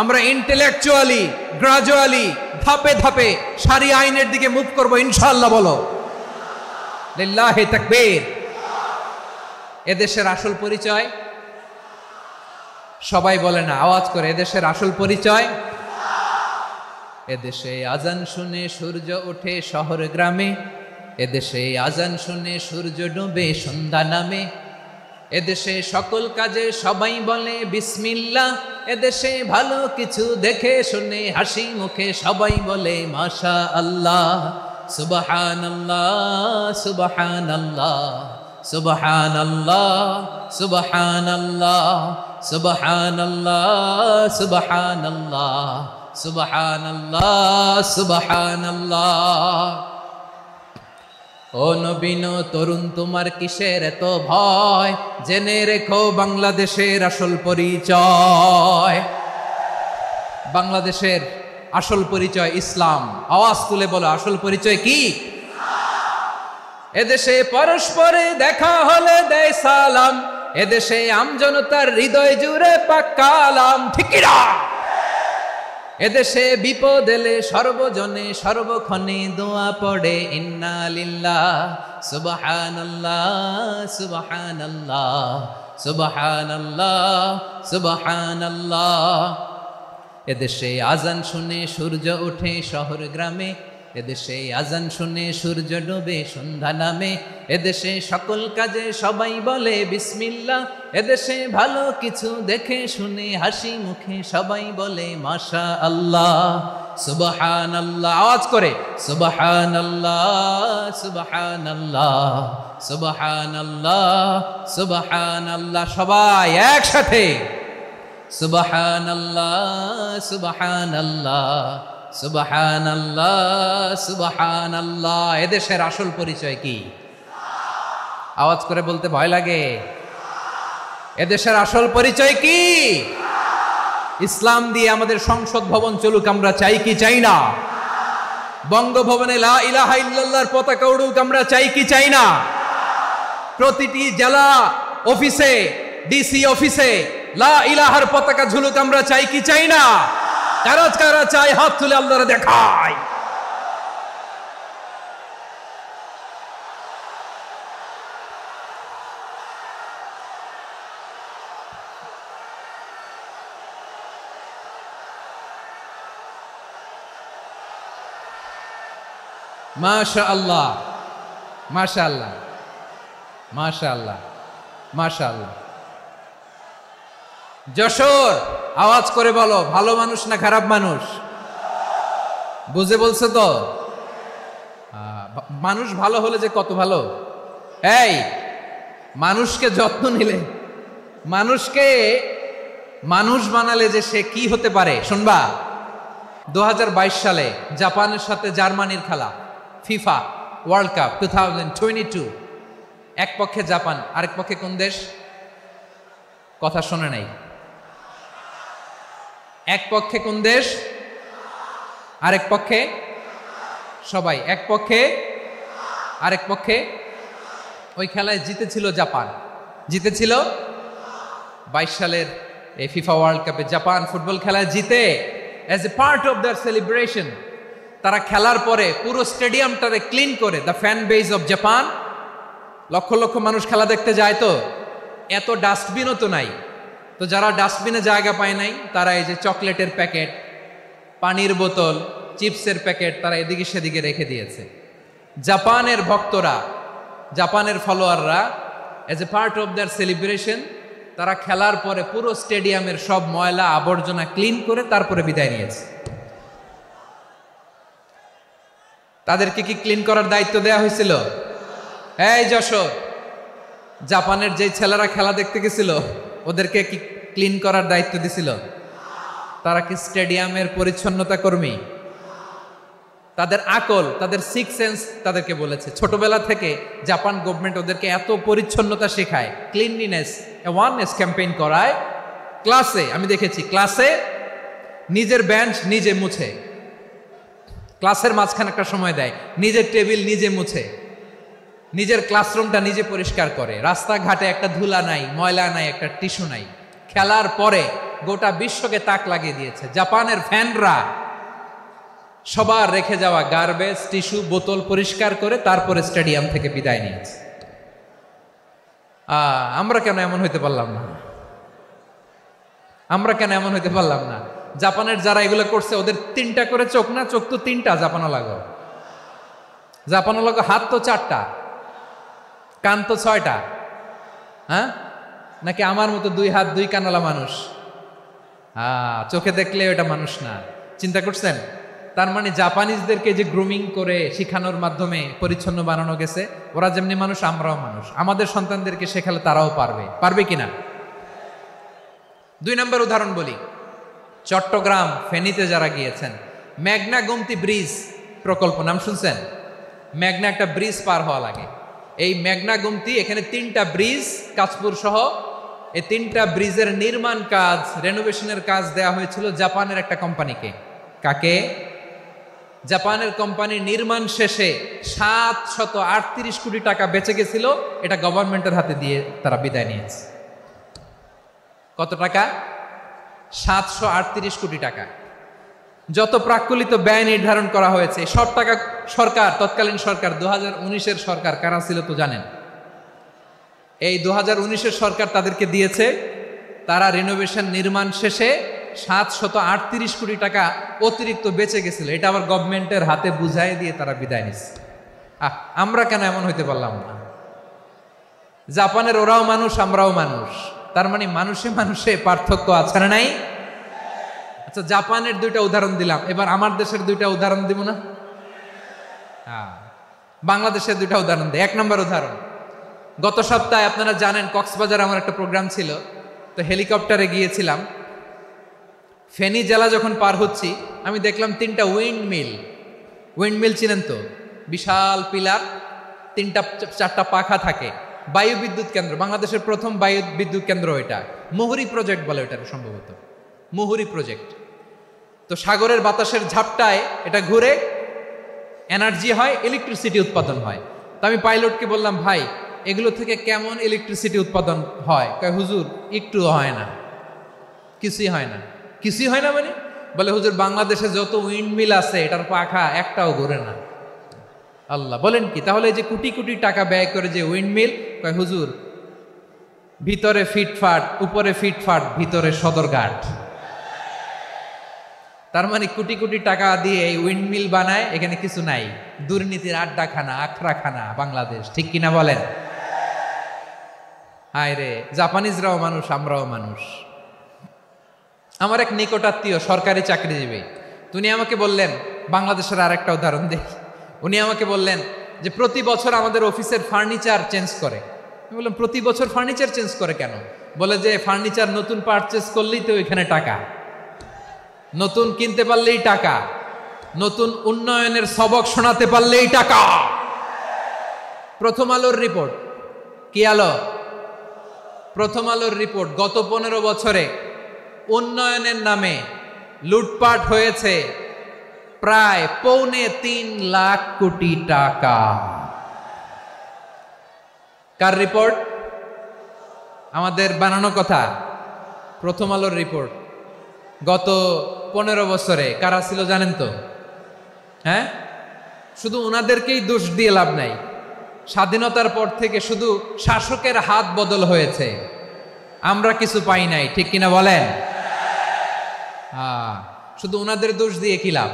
আমরা ইন্টেলেকচুয়ালি, গ্রাজুয়ালি, ধাপে ধাপে শারিয়া আইনের দিকে মুভ করব ইনশাআল্লাহ। বলো লিল্লাহি তাকবীর। এদেশের আসল পরিচয় সবাই বলে না, আওয়াজ করে, এদেশের আসল পরিচয়। এদেশে আজান শুনে সূর্য ওঠে শহর গ্রামে, এদেশে আজান শুনে সূর্য ডুবে সন্ধ্যা নামে, এদেশে সকল কাজে সবাই বলে বিসমিল্লাহ, এদেশে ভালো কিছু দেখে শুনে হাসি মুখে সবাই বলে মাশা আল্লাহ, সুবহানাল্লাহ সুবহানাল্লাহ সুবহানাল্লাহ সুবহানাল্লাহ সুবহানাল্লাহ সুবহানাল্লাহ সুবহানাল্লাহ সুবহানাল্লাহ। ও নবীন তরুণ, তোমার কিসের এত ভয়? জেনে রেখো বাংলাদেশের আসল পরিচয়। বাংলাদেশের আসল পরিচয় ইসলাম। আওয়াজ তুলে বলো, আসল পরিচয় কি? এদেশে পরস্পরে দেখা হলে দেয় সালাম, এদেশে আমজনতার হৃদয় জুড়ে পাক্কা আলাম, ঠিক কি না? এদেশে বিপদ এলে সর্বজনে সর্বক্ষণে দোয়া পড়ে ইন্না লিল্লাহ সুবহানাল্লাহ সুবহানাল্লাহ সুবহানাল্লাহ সুবহানাল্লাহ। এদেশে আজান শুনে সূর্য ওঠে শহর গ্রামে, এদেশে আজান শুনে সূর্য ডুবে সন্ধ্যা নামে, এদেশে সকল কাজে সবাই বলে বিসমিল্লাহ, এদেশে ভালো কিছু দেখে শুনে হাসি মুখে সবাই বলে মাশা আল্লাহ সুবহানাল্লাহ। আওয়াজ করে সুবহানাল্লাহ সুবহানাল্লাহ সুবহানাল্লাহ সুবহানাল্লাহ। সবাই একসাথে সুবহানাল্লাহ সুবহানাল্লাহ সুবহানাল্লাহ সুবহানাল্লাহ। এদেশের আসল পরিচয় কি? আওয়াজ করে বলতে ভয় লাগে। এদেশের আসল পরিচয় কি? ইসলাম দিয়ে আমাদের সংসদ ভবন চলুক, আমরা চাই কি চাই না? বঙ্গভবনে লা ইলাহা ইল্লাল্লাহর পতাকা উড়ুক, আমরা চাই কি চাই না? প্রতিটি জেলা অফিসে, ডিসি অফিসে লা ইলাহার পতাকা ঝুলুক, আমরা চাই কি চাই না? কারা কারা চাই হাত তুলে আল্লাহরে দেখায়। মাশাআল্লাহ মাশাআল্লাহ মাশাআল্লাহ মাশাআল্লাহ। যশোর, আওয়াজ করে বলো, ভালো মানুষ না খারাপ মানুষ? বুঝে বলছে তো? মানুষ ভালো হলে যে কত ভালো। এই মানুষকে যত্ন নিলে, মানুষকে মানুষ বানালে যে সে কি হতে পারে শুনবা। 2022 সালে জাপানের সাথে জার্মানির খেলা, ফিফা ওয়ার্ল্ড কাপ 2022। এক পক্ষে জাপান, আরেক পক্ষে কোন দেশ? কথা শোনে নাই। এক পক্ষে কোন দেশ, আরেক পক্ষে সবাই। এক পক্ষে আরেক পক্ষে। ওই খেলায় জিতেছিল জাপান, জিতেছিল 22 সালের এই ফিফা ওয়ার্ল্ড কাপে। জাপান ফুটবল খেলায় জিতে as a part of their celebration তারা খেলার পরে পুরো স্টেডিয়ামটারে ক্লিন করে, the fan base of Japan, লক্ষ লক্ষ মানুষ খেলা দেখতে যায়, তো এত ডাস্টবিনও তো নাই, তো যারা ডাস্টবিনে জায়গা পায় নাই তারা এই যে চকলেটের প্যাকেট, পানির বোতল, চিপসের প্যাকেট তারা এদিকে সেদিকে রেখে দিয়েছে। জাপানের ভক্তরা, জাপানের ফলোয়াররা as a part of their celebration তারা খেলার পরে পুরো স্টেডিয়ামের সব ময়লা আবর্জনা ক্লিন করে তারপরে বিদায় নিয়েছে। তাদেরকে কি ক্লিন করার দায়িত্ব দেয়া হয়েছিল? এই যশোর, জাপানের যে ছেলেরা খেলা দেখতে গেছিল ওদেরকে কি ক্লিন করার দায়িত্ব দিছিল? তারা কি স্টেডিয়ামের পরিচ্ছন্নতা কর্মী? তাদের আকল, তাদের সিক্স সেন্স তাদেরকে বলেছে। ছোটবেলা থেকে জাপান গভর্নমেন্ট ওদেরকে এত পরিচ্ছন্নতা শেখায়, ক্লিনলিনেস অ্যাওয়ারনেস ক্যাম্পেইন করায়। ক্লাসে আমি দেখেছি, ক্লাসে নিজের বেঞ্চ নিজে মুছে, ক্লাসের মাঝখানে একটা সময় দেয়, নিজের টেবিল নিজে মুছে, নিজের ক্লাসরুমটা নিজে পরিষ্কার করে, রাস্তাঘাটে একটা ধুলা নাই, ময়লা নাই, একটা টিস্যু নাই। খেলার পরে গোটা বিশ্বকে তাক লাগিয়ে দিয়েছে। জাপানের ফ্যানরা সবার রেখে যাওয়া গার্বেজ, টিস্যু, বোতল পরিষ্কার করে তারপরে স্টেডিয়াম থেকে বিদায় নিয়েছে। আমরা কেন এমন হইতে পারলাম না? আমরা কেন এমন হইতে পারলাম না? জাপানের যারা এগুলো করছে ওদের 3টা করে চোখ না? চোখ তো 3টা, জাপানো লাগো, জাপানো লাগো, হাত তো 4টা, কান তো 6টা। হ্যাঁ, নাকি আমার মতো 2 হাত 2 কানওয়ালা মানুষ? চোখে দেখলে ওটা মানুষ না। চিন্তা করছেন? তার মানে জাপানিজদেরকে যে গ্রুমিং করে শিখানোর মাধ্যমে পরিচ্ছন্ন বানানো গেছে, ওরা যেমনি মানুষ আমরাও মানুষ। আমাদের সন্তানদেরকে শেখালে তারাও পারবে, পারবে কিনা? 2 নম্বর উদাহরণ বলি। চট্টগ্রাম ফেনীতে যারা গিয়েছেন, মেঘনা গোমতী ব্রিজ প্রকল্প নাম শুনছেন? মেঘনা একটা ব্রিজ পার হওয়া লাগে। এই মেঘনা গোমতী, এখানে 3টা ব্রিজ, কাঁচপুর সহ এই 3টা ব্রিজের নির্মাণ কাজ, রেনোভেশনের কাজ দেওয়া হয়েছিল জাপানের একটা কোম্পানিকে। কাকে? জাপানের কোম্পানি। নির্মাণ শেষে 738 কোটি টাকা বেঁচে গেছিল, এটা গভর্নমেন্টের হাতে দিয়ে তারা বিদায় নিয়েছে। কত টাকা? 738 কোটি টাকা। যত প্রাক্কলিত ব্যয় নির্ধারণ করা হয়েছে সব টাকা সরকার, তৎকালীন সরকার 2019-এর সরকার, কারা ছিল তো জানেন? এই 2019-এর সরকার তাদেরকে দিয়েছে। তারা রিনোভেশন নির্মাণ শেষে 738 কোটি টাকা অতিরিক্ত বেঁচে গেছিল, এটা আবার গভর্নমেন্টের হাতে বুঝাই দিয়ে তারা বিদায় নিচ্ছে। আমরা কেন এমন হইতে পারলাম না? জাপানের ওরাও মানুষ, আমরাও মানুষ, তার মানে মানুষে মানুষে পার্থক্য আছে না নাই? আচ্ছা, জাপানের 2টা উদাহরণ দিলাম, এবার আমার দেশের 2টা উদাহরণ দিব না? বাংলাদেশের 2টা উদাহরণ দিই। 1 নম্বর উদাহরণ, গত সপ্তাহে আপনারা জানেন কক্সবাজার আমার একটা প্রোগ্রাম ছিল, তো হেলিকপ্টারে গিয়েছিলাম। ফেনী জেলা যখন পার হচ্ছি আমি দেখলাম 3টা উইন্ডমিল। উইন্ডমিল চিনেন তো? বিশাল পিলার, 3টা 4টা পাখা থাকে। বায়ু বিদ্যুৎ কেন্দ্র, বাংলাদেশের প্রথম বায়ু বিদ্যুৎ কেন্দ্র এটা। মুহুরী প্রজেক্ট বলে এটা সম্ভবত, মুহুরী প্রজেক্ট। তো সাগরের বাতাসের ঝাপটায় এটা ঘুরে এনার্জি হয়, ইলেকট্রিসিটি উৎপাদন হয়। তো আমি পাইলটকে বললাম, ভাই এগুলো থেকে কেমন ইলেকট্রিসিটি উৎপাদন হয়? কয়, হুজুর একটু হয় না, কিছুই হয় না। কিছুই হয় না মানে? বলে, হুজুর বাংলাদেশে যত উইন্ডমিল আছে এটার পাখা একটাও ঘুরে না। আল্লাহ, বলেন কি? তাহলে এই যে কোটি কোটি টাকা ব্যয় করে যে উইন্ডমিল, কয় হুজুর ভিতরে ফিটফাট, উপরে ফিটফাট, ভিতরে সদরঘাট। তার মানে কোটি কোটি টাকা দিয়ে এই উইন্ডমিল বানায়, এখানে কিছু নাই। দুর্নীতির আড্ডাখানা, আখড়াখানা বাংলাদেশ, ঠিক কিনা বলেন? হায় রে, জাপানিজরাও মানুষ, আমরাও মানুষ। আমার এক নিকটাত্মীয় সরকারি চাকরিজীবী, উনি আমাকে বললেন, বাংলাদেশের আর একটা উদাহরণ দেখি। উনি আমাকে বললেন যে প্রতি বছর আমাদের অফিসের ফার্নিচার চেঞ্জ করে। আমি বললাম, প্রতি বছর ফার্নিচার চেঞ্জ করে কেন? বলে যে ফার্নিচার নতুন পারচেজ করলেই তো এখানে টাকা, নতুন কিনতে পারলেই টাকা, নতুন উন্নয়নের সবক শোনাতে পারলেই টাকা। প্রথম আলোর রিপোর্ট। কি আলো? প্রথম আলোর রিপোর্ট। গত 15 বছরে উন্নয়নের নামে লুটপাট হয়েছে প্রায় 3.25 লাখ কোটি টাকা। কার রিপোর্ট? আমাদের বানানো কথা, প্রথম আলোর রিপোর্ট। গত 15 বছরে কারা ছিল জানেন তো? হ্যাঁ, শুধু ওনাদেরকেই দোষ দিয়ে লাভ নাই। স্বাধীনতার পর থেকে শুধু শাসকের হাত বদল হয়েছে, আমরা কিছু পাই নাই, ঠিক কিনা বলেন? শুধু ওনাদের দোষ দিয়ে কি লাভ?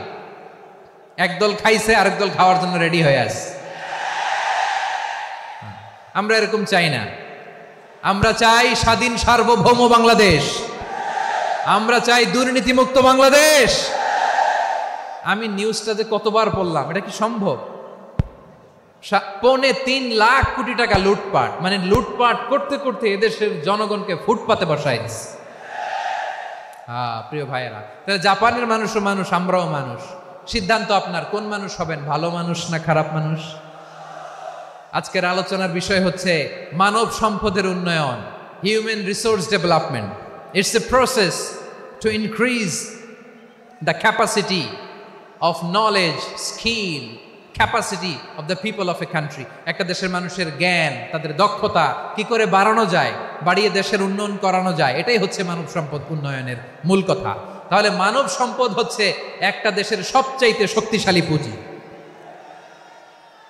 একদল খাইছে, আরেক দল খাওয়ার জন্য রেডি হয়ে আছে। আমরা এরকম চাই না। আমরা চাই স্বাধীন সার্বভৌম বাংলাদেশ। আমরা চাই দুর্নীতিমুক্ত বাংলাদেশ। আমি নিউজটা যে কতবার পড়লাম, এটা কি সম্ভব? 3.25 লাখ কোটি টাকা লুটপাট, মানে লুটপাট করতে করতে এদেশের জনগণকে ফুটপাতে বসাই দিচ্ছে। প্রিয় ভাইয়েরা, তাহলে জাপানের মানুষও মানুষ, আমরাও মানুষ। সিদ্ধান্ত আপনার, কোন মানুষ হবেন, ভালো মানুষ না খারাপ মানুষ? আজকের আলোচনার বিষয় হচ্ছে মানব সম্পদের উন্নয়ন, human resource development. It's a process to increase the capacity of knowledge, skill, capacity of the people of a country. একটা দেশের মানুষের জ্ঞান, তাদের দক্ষতা কি করে বাড়ানো যায়, বাড়িয়ে দেশের উন্নয়ন করানো যায়, এটাই হচ্ছে মানব সম্পদ উন্নয়নের মূল কথা। তাহলে মানব সম্পদ হচ্ছে একটা দেশের সবচাইতে শক্তিশালী পুঁজি।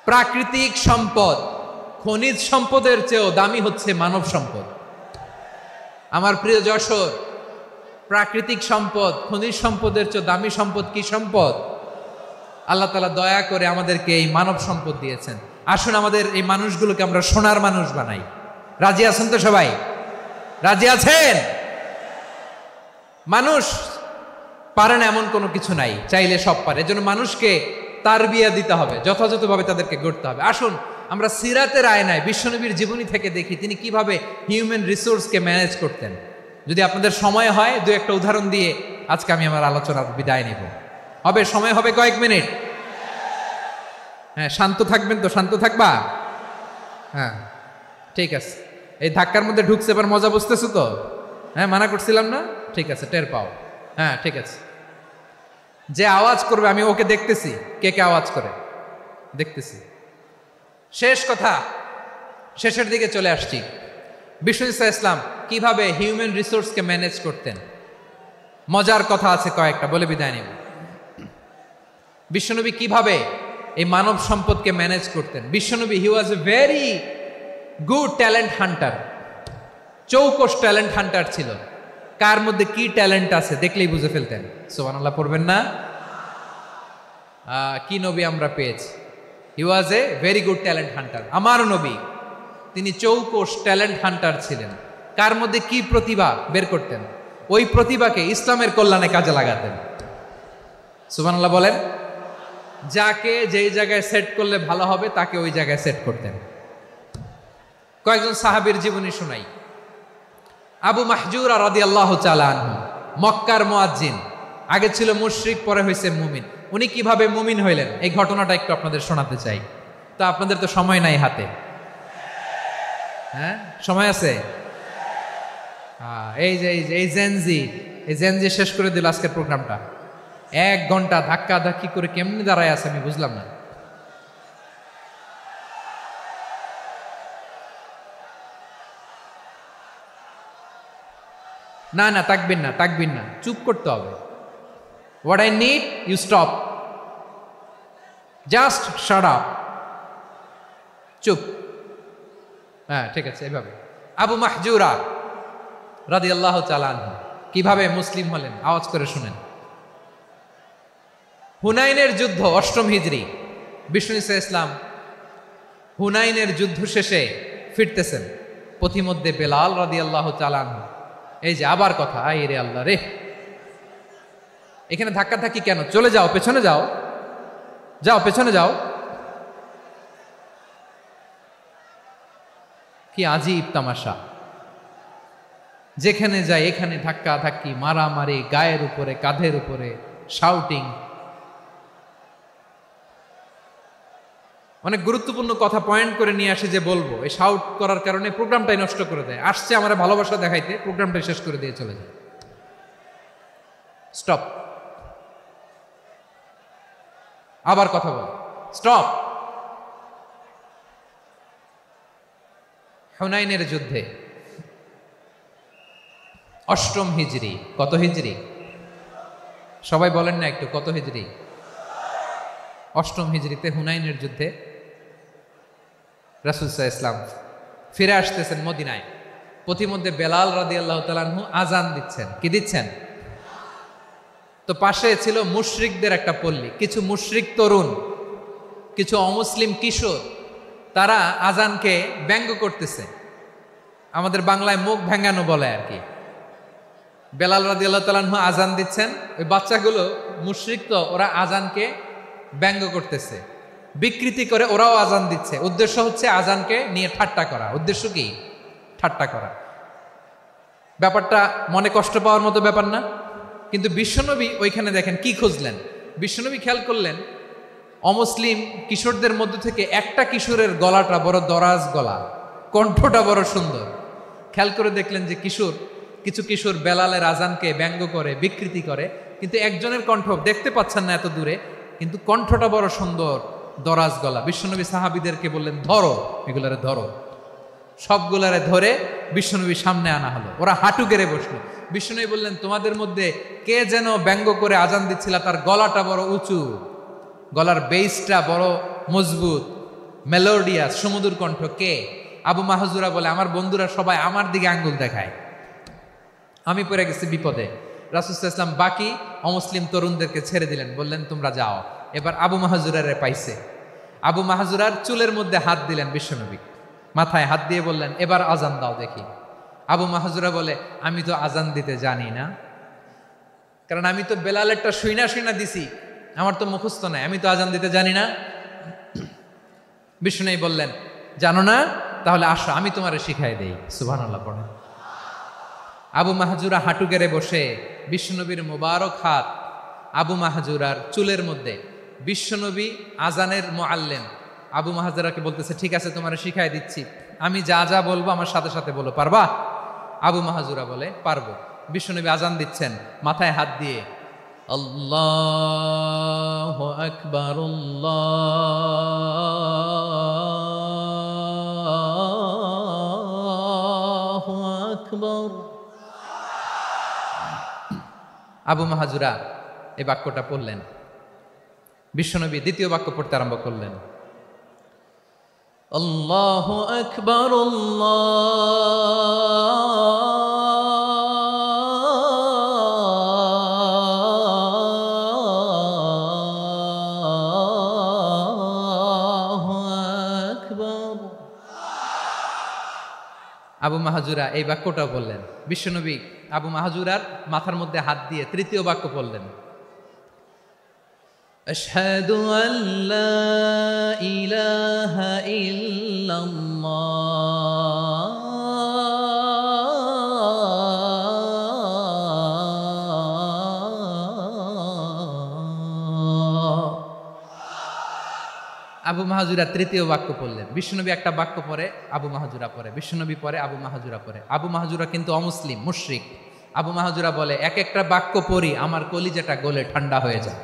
প্রাকৃতিক সম্পদ, খনিজ সম্পদের চেয়েও দামি হচ্ছে মানব সম্পদ। আমার প্রিয় যশোর, প্রাকৃতিক সম্পদ, খনিজ সম্পদের চেয়ে দামি সম্পদ কি সম্পদ? আল্লাহ তাআলা দয়া করে আমাদেরকে এই মানব সম্পদ দিয়েছেন। আসুন আমাদের এই মানুষগুলোকে আমরা সোনার মানুষ বানাই। রাজি আছেন তো সবাই? রাজি আছেন? মানুষ পারে না এমন কোনো কিছু নাই, চাইলে সব পারে। এজন্য মানুষকে তারবিয়া দিতে হবে, যথাযথভাবে তাদেরকে গড়তে হবে। আসুন আমরা সিরাতের আয়নায় বিশ্বনবীর জীবনী থেকে দেখি তিনি কিভাবে হিউম্যান রিসোর্সকে ম্যানেজ করতেন। যদি আপনাদের সময় হয়, দু একটা উদাহরণ দিয়ে আজকে আমি আমার আলোচনার বিদায় নেব। হবে সময় হবে কয়েক মিনিট? হ্যাঁ, শান্ত থাকবেন তো? শান্ত থাকবা? হ্যাঁ, ঠিক আছে। এই ধাক্কার মধ্যে ঢুকছে, এবার মজা বুঝতেছো তো? হ্যাঁ, মানা করছিলাম না? ঠিক আছে, টের পাও। হ্যাঁ, ঠিক আছে। যে আওয়াজ করবে আমি ওকে দেখতেছি, কে কে আওয়াজ করে দেখতেছি। শেষ কথা, শেষের দিকে চলে আসছি। বিষ্ণু ইসলাম কিভাবে হিউম্যান রিসোর্সকে ম্যানেজ করতেন, মজার কথা আছে কয়েকটা, বলে বিদায় নেব। বিশ্বনবী কিভাবে এই মানব সম্পদকে ম্যানেজ করতেন? বিশ্বনবী he was a very good talent hunter, চৌকস ট্যালেন্ট হান্টার ছিল। কার মধ্যে কি ট্যালেন্ট আছে দেখলেই বুঝে ফেলতেন। সুবহানাল্লাহ পড়বেন না? কি নবী আমরা পেয়েছি! He was a very good talent hunter. আমার নবী তিনি চৌকস ট্যালেন্ট হান্টার ছিলেন। কার মধ্যে কি প্রতিভা বের করতেন, ওই প্রতিভাকে ইসলামের কল্যাণে কাজে লাগাতেন। সুবহানাল্লাহ বলেন। যাকে যেই জায়গায় সেট করলে ভালো হবে তাকে ওই জায়গায় সেট করতেন। কয়েকজন সাহাবীর জীবনী শোনাই। আবু মাহজুরা রাদিয়াল্লাহু তাআলা আনহু, মক্কার মুয়াজ্জিন, আগে ছিল মুশরিক, পরে হয়েছে মুমিন। উনি কিভাবে মুমিন হইলেন এই ঘটনাটা একটু আপনাদের শোনাতে চাই। তো আপনাদের তো সময় নাই হাতে। হ্যাঁ, সময় আছে? এই জেনজি শেষ করে দিল আজকের প্রোগ্রামটা। 1 ঘন্টা ধাক্কা ধাক্কি করে কেমনি দাঁড়ায় আছে আমি বুঝলাম না। না না, তাকবিন না, চুপ করতে হবে। What I need you stop, just shut up, চুপ। হ্যাঁ, ঠিক আছে, এভাবে। আবু মাহজুরা রাদিয়াল্লাহু তাআলা আনহু কিভাবে মুসলিম হলেন আওয়াজ করে শুনেন। হুনাইনের যুদ্ধ, 8ম হিজরি। বিষ্ণু ইসলাম হুনাইনের যুদ্ধ শেষে ফিরতেছেন, পথিমধ্যে বেলাল রাদিয়াল্লাহু তাআলা আনহু, এই যে আবার কথা, আই রে আল্লাহ রে, এখানে ধাক্কা ধাক্কি কেন? চলে যাও, পেছনে যাও, পেছনে যাও। কি আজীব তামাশা! যেখানে যায় এখানে ধাক্কা ধাক্কি, মারামারি, গায়ের উপরে, কাঁধের উপরে, শাউটিং। অনেক গুরুত্বপূর্ণ কথা পয়েন্ট করে নিয়ে আসি যে বলবো, এই শাউট করার কারণে প্রোগ্রামটাই নষ্ট করে দেয়। আসছে আমার ভালোবাসা দেখাইতে, প্রোগ্রামটাই শেষ করে দিয়ে চলে যায়। স্টপ, আবার কথা বল, স্টপ। হুনাইনের যুদ্ধে 8ম হিজরি, কত হিজরি? সবাই বলেন না একটু, কত হিজরি? অষ্টম হিজরিতে হুনাইনের যুদ্ধে রাসূল সাল্লাল্লাহু আলাইহি ওয়াসাল্লাম ফিরে আসতেছেন মদিনায়। পথিমধ্যে বেলাল রাদিয়াল্লাহু তাআলা আনহু আজান দিচ্ছেন। কি দিচ্ছেন? তো পাশে ছিল মুশরিকদের একটা পল্লী, কিছু মুশরিক তরুণ, কিছু অমুসলিম কিশোর, তারা আজানকে ব্যঙ্গ করতেছে। আমাদের বাংলায় মুখ ভেঙ্গানো বলে আর কি। বেলাল রাদিয়াল্লাহু তাআলা আনহু আজান দিচ্ছেন, ওই বাচ্চাগুলো মুশরিক, তো ওরা আজানকে ব্যঙ্গ করতেছে, বিকৃতি করে ওরাও আজান দিচ্ছে। উদ্দেশ্য হচ্ছে আজানকে নিয়ে ঠাট্টা করা। উদ্দেশ্য কি? ঠাট্টা করা। ব্যাপারটা মনে কষ্ট পাওয়ার মতো ব্যাপার না? কিন্তু বিশ্বনবী ওইখানে দেখেন কি খুঁজলেন। বিশ্বনবী খেয়াল করলেন অমুসলিম কিশোরদের মধ্য থেকে একটা কিশোরের গলাটা বড় দরাজ গলা, কণ্ঠটা বড় সুন্দর। খেয়াল করে দেখলেন যে কিছু কিশোর বেলালের আজানকে ব্যঙ্গ করে, বিকৃতি করে, কিন্তু একজনের কণ্ঠ দেখতে পাচ্ছেন না এত দূরে, কিন্তু কণ্ঠটা বড় সুন্দর, দরাজ গলা। বিশ্বনবী সাহাবীদেরকে বললেন, ধরো এগুলারে, ধরো। সবগুলারে ধরে বিশ্বনবী সামনে আনা হলো। ওরা হাঁটু গেড়ে বসলো। বিশ্বনবী বললেন, তোমাদের মধ্যে কে যেন ব্যঙ্গ করে আজান দিচ্ছিল, তার গলাটা বড় উঁচু, গলার বেসটা বড় মজবুত, মেলোডিয়াস, সুমধুর কণ্ঠ। কে? আবু মাহজুরা বলে, আমার বন্ধুরা সবাই আমার দিকে আঙ্গুল দেখায়, আমি পড়ে গেছি বিপদে। রাসূল সাল্লাল্লাহু আলাইহি ওয়াসাল্লাম বাকি অমুসলিম তরুণদেরকে ছেড়ে দিলেন, বললেন তোমরা যাও। এবার আবু মাহজুরারে পাইছে। আবু মাহজুরার চুলের মধ্যে হাত দিলেন বিশ্বনবী, মাথায় হাত দিয়ে বললেন, এবার আজান দাও দেখি। আবু মাহজুরা বলে, আমি তো আজান দিতে জানি না, কারণ আমি তো বেলালেরটা শুইনা দিছি, আমার তো মুখস্থ নাই, আমি তো আজান দিতে জানি না। বিশ্বনবী বললেন, জানো না? তাহলে আসো, আমি তোমারে শিখাই দেই। সুবহানাল্লাহ পড়ে। আবু মাহজুরা হাঁটু গেড়ে বসে, বিশ্বনবীর মোবারক হাত আবু মাহজুরার চুলের মধ্যে। বিশ্বনবী আজানের মুআল্লিম আবু মাহজুরাকে বলতেছে, ঠিক আছে তোমারে শিখাই দিচ্ছি, আমি যা যা বলবো আমার সাথে সাথে বলো, পারবা? আবু মাহজুরা বলে, পারবো। বিশ্বনবী আজান দিচ্ছেন মাথায় হাত দিয়ে, আল্লাহু আকবার, আল্লাহু আকবার। আবু মাহজুরা এই বাক্যটা পড়লেন। বিশ্বনবী দ্বিতীয় বাক্য পড়তে আরম্ভ করলেন, আল্লাহু আকবার, আল্লাহু আকবার। আবু মাহজুরা এই বাক্যটা বললেন। বিশ্বনবী আবু মাহজুরার মাথার মধ্যে হাত দিয়ে তৃতীয় বাক্য বললেন, আশহাদু আল্লা ইলাহা ইল্লাল্লাহ, আবু মাহজুরা তৃতীয় বাক্য পড়লেন। বিশ্বনবী একটা বাক্য পরে আবু মাহজুরা পড়ে, বিশ্বনবী পরে আবু মাহজুরা পড়ে। আবু মাহজুরা কিন্তু অমুসলিম, মুশরিক। আবু মাহজুরা বলে, এক একটা বাক্য পড়ি আমার কলিজাটা গলে ঠান্ডা হয়ে যায়।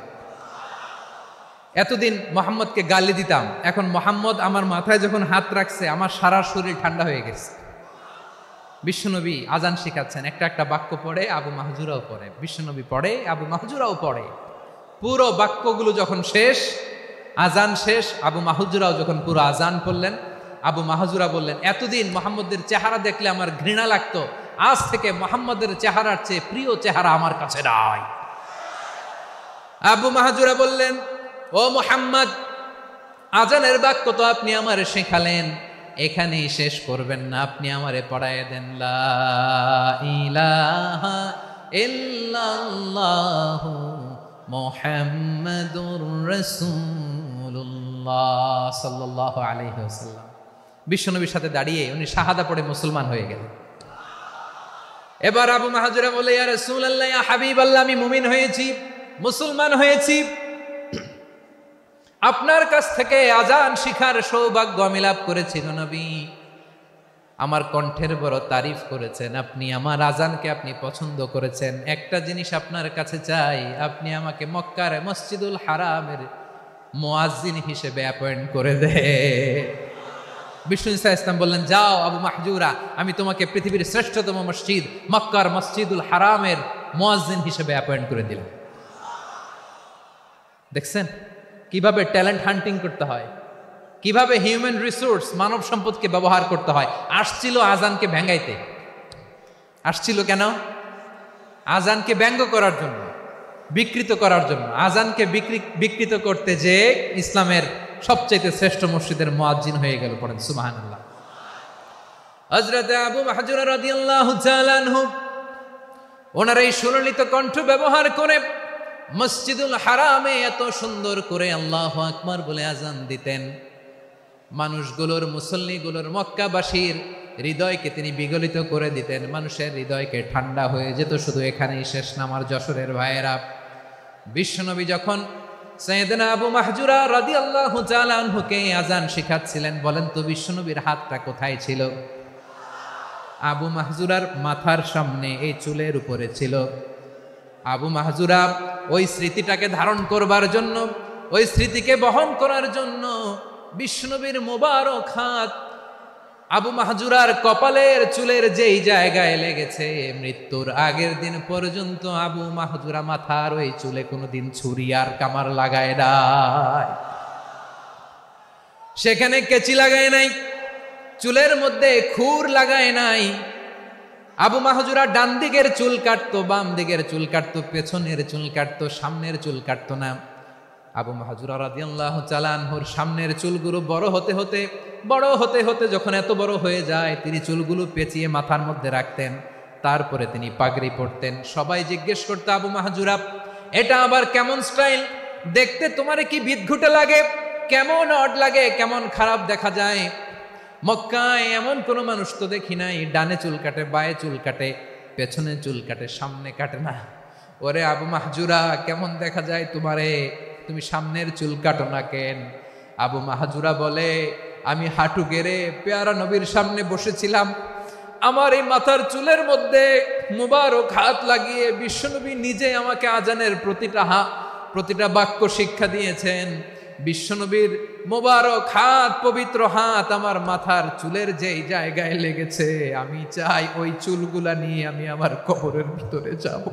এতদিন মোহাম্মদকে গালি দিতাম, এখন মোহাম্মদ আমার মাথায় যখন হাত রাখছে আমার সারা শরীর ঠান্ডা হয়ে গেছে। বিশ্বনবী আজান শিখাচ্ছেন, একটা একটা বাক্য পড়ে আবু মাহজুরাও পড়ে, বিশ্বনবী পড়ে, আবু মাহজুরাও পড়ে। পুরো বাক্যগুলো যখন শেষ, আজান শেষ, আবু মাহজুরাও যখন পুরো আজান পড়লেন, আবু মাহজুরা বললেন, এতদিন মোহাম্মদের চেহারা দেখলে আমার ঘৃণা লাগতো, আজ থেকে মোহাম্মদের চেহারার চেয়ে প্রিয় চেহারা আমার কাছে নাই। আবু মাহজুরা বললেন, ও মুহাম্মদ, আজানের বাক্য তো আপনি আমারে শেখালেন, এখানেই শেষ করবেন না, আপনি আমারে পড়ায় দেন, লা ইলাহা ইল্লাল্লাহু মুহাম্মাদুর রাসূলুল্লাহ সাল্লাল্লাহু আলাইহি ওয়াসাল্লাম। বিশ্বনবীর সাথে দাঁড়িয়ে উনি শাহাদা পড়ে মুসলমান হয়ে গেলেন। এবার আবু মাহজুরা বলে, ইয়া রাসূলুল্লাহ, ইয়া হাবিবাল্লাহ, আমি মুমিন হয়েছি, মুসলমান হয়েছি, আপনার কাছ থেকে আজান শিখার সৌভাগ্য আমি লাভ করেছি গো নবী। আমার কণ্ঠের বড় তারিফ করেছেন আপনি, আমার আজানকে আপনি পছন্দ করেছেন। একটা জিনিস আপনার কাছে চাই, আপনি আমাকে মক্কার মসজিদুল হারামের মুয়াজ্জিন হিসেবে অ্যাপয়েন্ট করে দে। বিষ্ণু ইসা ইসলাম বললেন, যাও আবু মাহজুরা, আমি তোমাকে পৃথিবীর শ্রেষ্ঠতম মসজিদ মক্কার মসজিদুল হারামের মুয়াজ্জিন হিসেবে অ্যাপয়েন্ট করে দিলাম। দেখছেন কিভাবে ট্যালেন্ট হান্টিং করতে হয়, কিভাবে হিউম্যান রিসোর্স মানব সম্পদকে ব্যবহার করতে হয়। আসছিল আজানকে ভেঙ্গাইতে, আসছিল কেন? আজানকে ব্যঙ্গ করার জন্য, বিকৃত করার জন্য। আজানকে বিকৃত করতে যে ইসলামের সবচেয়ে শ্রেষ্ঠ মসজিদের মুয়াজ্জিন হয়ে গেল। পড়েন সুবহানাল্লাহ। হযরত আবু মাহজুরা রাদিয়াল্লাহু তাআলা আনহু ওনার এই সুললিত কণ্ঠ ব্যবহার করে মসজিদুল হারামে এত সুন্দর করে আল্লাহু আকবার বলে আজান দিতেন, মানুষগুলোর, মুসল্লিগুলোর, মক্কাবাসীর হৃদয়কে তিনি বিগলিত করে দিতেন। মানুষের হৃদয়কে ঠান্ডা হয়ে যেত। শুধু এখানেই শেষ না আমার যশোরের ভাইয়েরা। বিশ্বনবী যখন সাইয়েদনা আবু মাহজুরা রাদিয়াল্লাহু তাআলা আনহুকে আজান শিখাচ্ছিলেন, বলেন তো বিশ্বনবীর হাতটা কোথায় ছিল? আবু মাহজুরার মাথার সামনে, এই চুলের উপরে ছিল। আবু মাহজুরা ওই স্মৃতিটাকে ধারণ করবার জন্য, ওই স্মৃতিকে বহন করার জন্য বিশ্বনবীর মোবারক হাত আবু মাহজুরার কপালের চুলের যেই জায়গায় লেগেছে, মৃত্যুর আগের দিন পর্যন্ত আবু মাহজুরা মাথার ওই চুলে কোনোদিন ছুরি আর কামার লাগায় নাই, সেখানে কেচি লাগায় নাই, চুলের মধ্যে খুর লাগায় নাই। আবু মাহজুরা ডান দিকের চুল কাটতো, বাম দিকের চুল কাটতো, পেছনের চুল কাটতো, সামনের চুল কাটতো না। আবু মাহজুরা রাদিয়াল্লাহু তাআলা আনহুর সামনের চুলগুলো বড় হতে হতে যখন এত বড় হয়ে যায়, তিনি চুলগুলো পেঁচিয়ে মাথার মধ্যে রাখতেন। তারপরে তিনি পাগড়ি পরতেন। সবাই জিজ্ঞেস করতো, আবু মাহজুরা এটা আবার কেমন স্টাইল? দেখতে তোমারে কি বিদঘুটে লাগে? কেমন অড লাগে? কেমন খারাপ দেখা যায়? মক্কায় এমন কোনো মানুষ তো দেখি নাই, ডানে চুল কাটে, বায়ে চুল কাটে, পেছনে চুল কাটে, সামনে কাটে না। ওরে আবু মাহজুরা, কেমন দেখা যায় তোমারে? তুমি সামনের চুল কাটো না কেন? আবু মাহজুরা বলে, আমি হাঁটু গেড়ে পেয়ারা নবীর সামনে বসেছিলাম, আমার এই মাথার চুলের মধ্যে মুবারক হাত লাগিয়ে বিশ্বনবী নিজে আমাকে আজানের প্রতিটা বাক্য শিক্ষা দিয়েছেন। বিশ্বনবীর মোবারক হাত, পবিত্র হাত আমার মাথার চুলের যেই জায়গায় লেগেছে, আমি চাই ওই চুলগুলা নিয়ে আমি আমার কবরের ভিতরে যাব।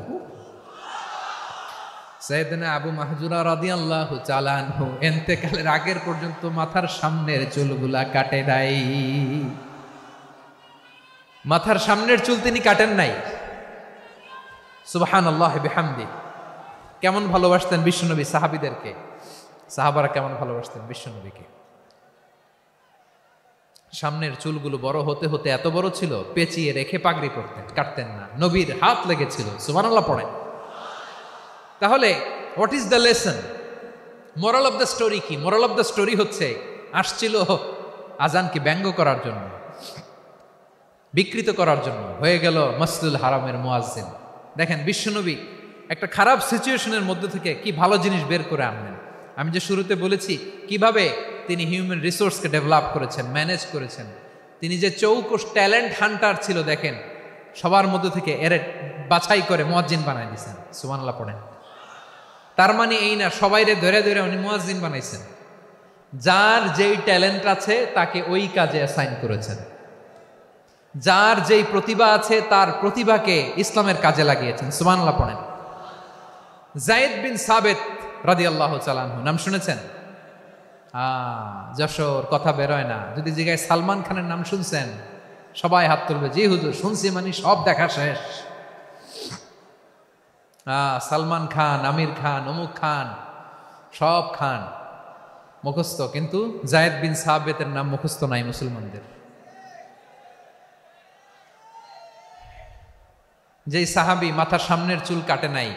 সাইয়েদনা আবু মাহজুরা রাদিয়াল্লাহু তাআলা আনহু ইন্তেকালের আগের পর্যন্ত মাথার সামনের চুলগুলা কাটে নাই। মাথার সামনের চুল তিনি কাটেন নাই। সুবহানাল্লাহি বিহামদি। কেমন ভালোবাসতেন বিশ্বনবী সাহাবীদেরকে, সাহাবারা কেমন ভালোবাসতেন বিশ্বনবীকে। সামনের চুলগুলো বড় হতে হতে এত বড় ছিল, পেঁচিয়ে রেখে পাগড়ি করতেন, কাটতেন না। নবীর হাত লেগেছিল। সুবহানাল্লাহ পড়েন। তাহলে what is the lesson? Moral of the story কি? মোরাল অফ দ্য স্টোরি হচ্ছে, আসছিল আজানকে ব্যঙ্গ করার জন্য, বিকৃত করার জন্য, হয়ে গেল মসজিদুল হারামের মুয়াজ্জিন। দেখেন বিশ্বনবী একটা খারাপ সিচুয়েশনের মধ্যে থেকে কি ভালো জিনিস বের করে আনলেন। আমি যে শুরুতে বলেছি কিভাবে তিনি হিউম্যান রিসোর্সকে ডেভেলপ করেছেন, ম্যানেজ করেছেন। তিনি যে চৌকস ট্যালেন্ট হান্টার ছিল, দেখেন সবার মধ্যে থেকে এর বাছাই করে মুয়াজ্জিন বানাই দিয়েছেন। সুবহানাল্লাহ পড়েন। তার মানে এই না সবাইরে ধরে ধরে উনি মুয়াজ্জিন বানাইছেন। যার যেই ট্যালেন্ট আছে তাকে ওই কাজে অ্যাসাইন করেছেন। যার যেই প্রতিভা আছে তার প্রতিভাকে ইসলামের কাজে লাগিয়েছেন। সুবহানাল্লাহ পড়েন। যায়েদ বিন সাবিত রাদিয়াল্লাহু তাআলা আনহু নাম শুনেছেন? যশোর, কথা বেরোয় না। যদি জিজ্ঞাসা সালমান খানের নাম শুনছেন, সবাই হাত তুলবে, জি হুজুর শুনছি, মানে সব দেখা শেষ। সালমান খান, আমির খান, অমুক খান, সব খান মুখস্থ, কিন্তু যায়েদ বিন সাবিতের নাম মুখস্থ নাই মুসলমানদের। যেই সাহাবী মাথার সামনের চুল কাটে নাই,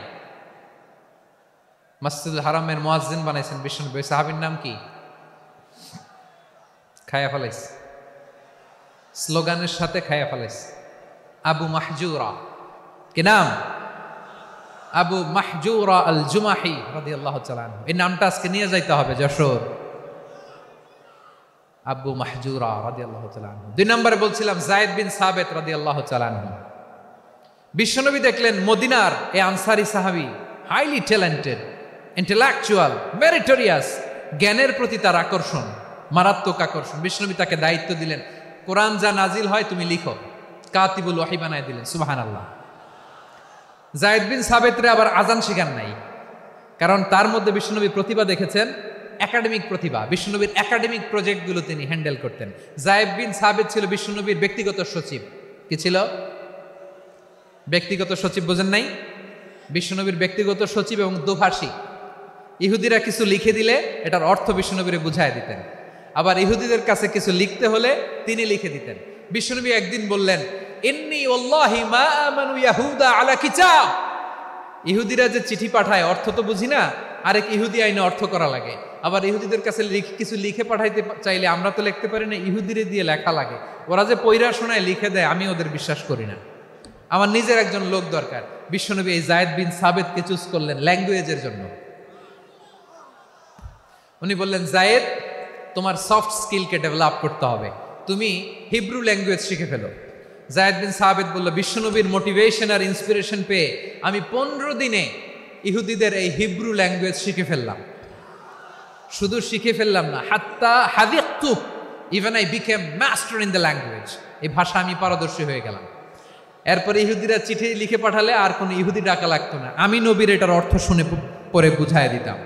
মসজিদুল হারামের মুয়াজ্জিন বানাইছেন বিশ্বনবী, সাহাবীর নাম কি? খায়া ফেলাইছে, স্লোগানের সাথে খায়া ফেলাইছে। আবু মাহজুরা। কি নাম? আবু মাহজুরা আল জুমাহি রাদিয়াল্লাহু তাআলা আনহু। এই নামটা আজকে নিয়ে যাইতে হবে যশোর। আবু মাহজুরা রাদিয়াল্লাহু তাআলা আনহু। 2 নম্বরে বলছিলাম যায়েদ বিন সাবিত রাদিয়াল্লাহু তাআলা আনহু। বিশ্বনবী দেখলেন মদিনার এই আনসারী সাহাবী হাইলি ট্যালেন্টেড, ইন্টেলেকচুয়াল, মেরিটোরিয়াস, জ্ঞানের প্রতি তার আকর্ষণ, মারাত্মক আকর্ষণ। বিশ্বনবী তাকে দায়িত্ব দিলেন, কোরআন যা নাজিল হয় তুমি লিখো, কাতিবুল ওয়াহি বানায় দিলেন। সুবহানাল্লাহ। যায়েদ বিন সাবিতরে আবার আজান শিখান নাই, কারণ তার মধ্যে বিশ্বনবী প্রতিভা দেখেছেন, একাডেমিক প্রতিভা। বিশ্বনবীর একাডেমিক প্রজেক্টগুলো তিনি হ্যান্ডেল করতেন। যায়েদ বিন সাবিত ছিল বিশ্বনবীর ব্যক্তিগত সচিব। কি ছিল? ব্যক্তিগত সচিব। বোঝেন নাই? বিশ্বনবীর ব্যক্তিগত সচিব এবং দোভাষী। ইহুদিরা কিছু লিখে দিলে এটার অর্থ বিশ্বনবীরে বুঝায় দিতেন, আবার ইহুদিদের কাছে কিছু লিখতে হলে তিনি লিখে দিতেন। বিশ্বনবী একদিন বললেন, ইন্নী ওয়াল্লাহি মা আমানু ইয়াহুদা আলা কিতাব। ইহুদিরা যে চিঠি পাঠায় অর্থ তো বুঝি না, আরেক ইহুদি আইনে অর্থ করা লাগে। আবার ইহুদিদের কাছে কিছু লিখে পাঠাইতে চাইলে আমরা তো লিখতে পারি না, ইহুদিরে দিয়ে লেখা লাগে। ওরা যে পয়রা শোনায় লিখে দেয়, আমি ওদের বিশ্বাস করি না। আমার নিজের একজন লোক দরকার। বিশ্বনবী এই যায়েদ বিন সাবিতকে চুজ করলেন ল্যাঙ্গুয়েজের জন্য। উনি বললেন, যায়েদ, তোমার সফট স্কিলকে ডেভেলপ করতে হবে, তুমি হিব্রু ল্যাঙ্গুয়েজ শিখে ফেলো। যায়েদ বিন সাবিত বলল, বিশ্বনবীর মোটিভেশন আর ইন্সপিরেশন পেয়ে আমি 15 দিনে ইহুদিদের এই হিব্রু ল্যাঙ্গুয়েজ শিখে ফেললাম। শুধু শিখে ফেললাম না, হাত্তা হাদিকতু, even I became master in the language. এই ভাষা আমি পারদর্শী হয়ে গেলাম। এরপরে ইহুদিরা চিঠি লিখে পাঠালে আর কোনো ইহুদি ডাকা লাগতো না, আমি নবীর এটার অর্থ শুনে পরে বুঝাই দিতাম।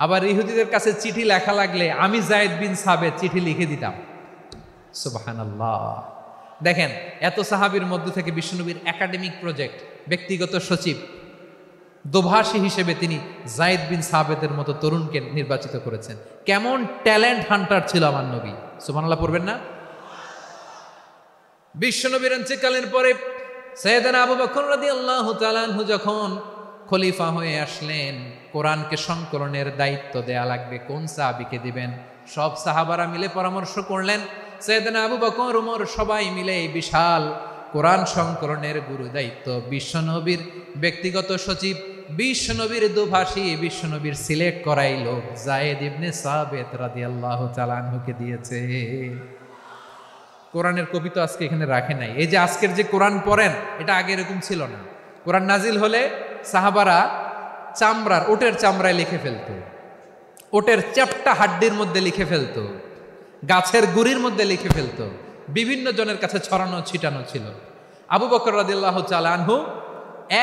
আবার ইহুদিদের কাছে চিঠি লেখা লাগলে আমি যায়েদ বিন সাবিত চিঠি লিখে দিতাম। সুবহানাল্লাহ। দেখেন, এত সাহাবীর মধ্য থেকে বিশ্বনবীর একাডেমিক প্রজেক্ট, ব্যক্তিগত সচিব, দোভাষী হিসেবে তিনি যায়েদ বিন সাবিতের মতো তরুণকে নির্বাচিত করেছেন। কেমন ট্যালেন্ট হান্টার ছিল আমার নবী! সুবহানাল্লাহ পড়বেন না? বিশ্বনবীর ইন্তেকালের পরে সাইয়েদনা আবু বকর রাদিয়াল্লাহু তাআলা আনহু যখন খলিফা হয়ে আসলেন, কোরআনকে সংকলনের দায়িত্ব দেয়া লাগবে, কোন সাহাবীকে দিবেন? সব সাহাবারা মিলে পরামর্শ করলেন। সাইয়েদনা আবু বকর, ওমর সবাই মিলে এই বিশাল কোরআন সংকলনের গুরু দায়িত্ব বিশ্বনবীর ব্যক্তিগত সচিব, বিশ্বনবীর দোভাষী, বিশ্বনবীর সিলেক্ট করাই লোক যায়েদ ইবনে সাবিত রাদিয়াল্লাহু তাআলা আনহুকে দিয়েছে। কোরআনের কবি তো আজকে এখানে রাখে নাই। এই যে আজকের যে কোরআন পড়েন, এটা আগে এরকম ছিল না। কোরআন নাজিল হলে সাহাবারা চামড়ার, ওটের চামড়ায় লিখে ফেলতো, ওটের চ্যাপ্টা হাড্ডির মধ্যে লিখে ফেলতো, গাছের গুড়ির মধ্যে লিখে ফেলতো, বিভিন্ন জনের কাছে ছড়ানো ছিটানো ছিল। আবু বকর রাদিয়াল্লাহু তাআলা আনহু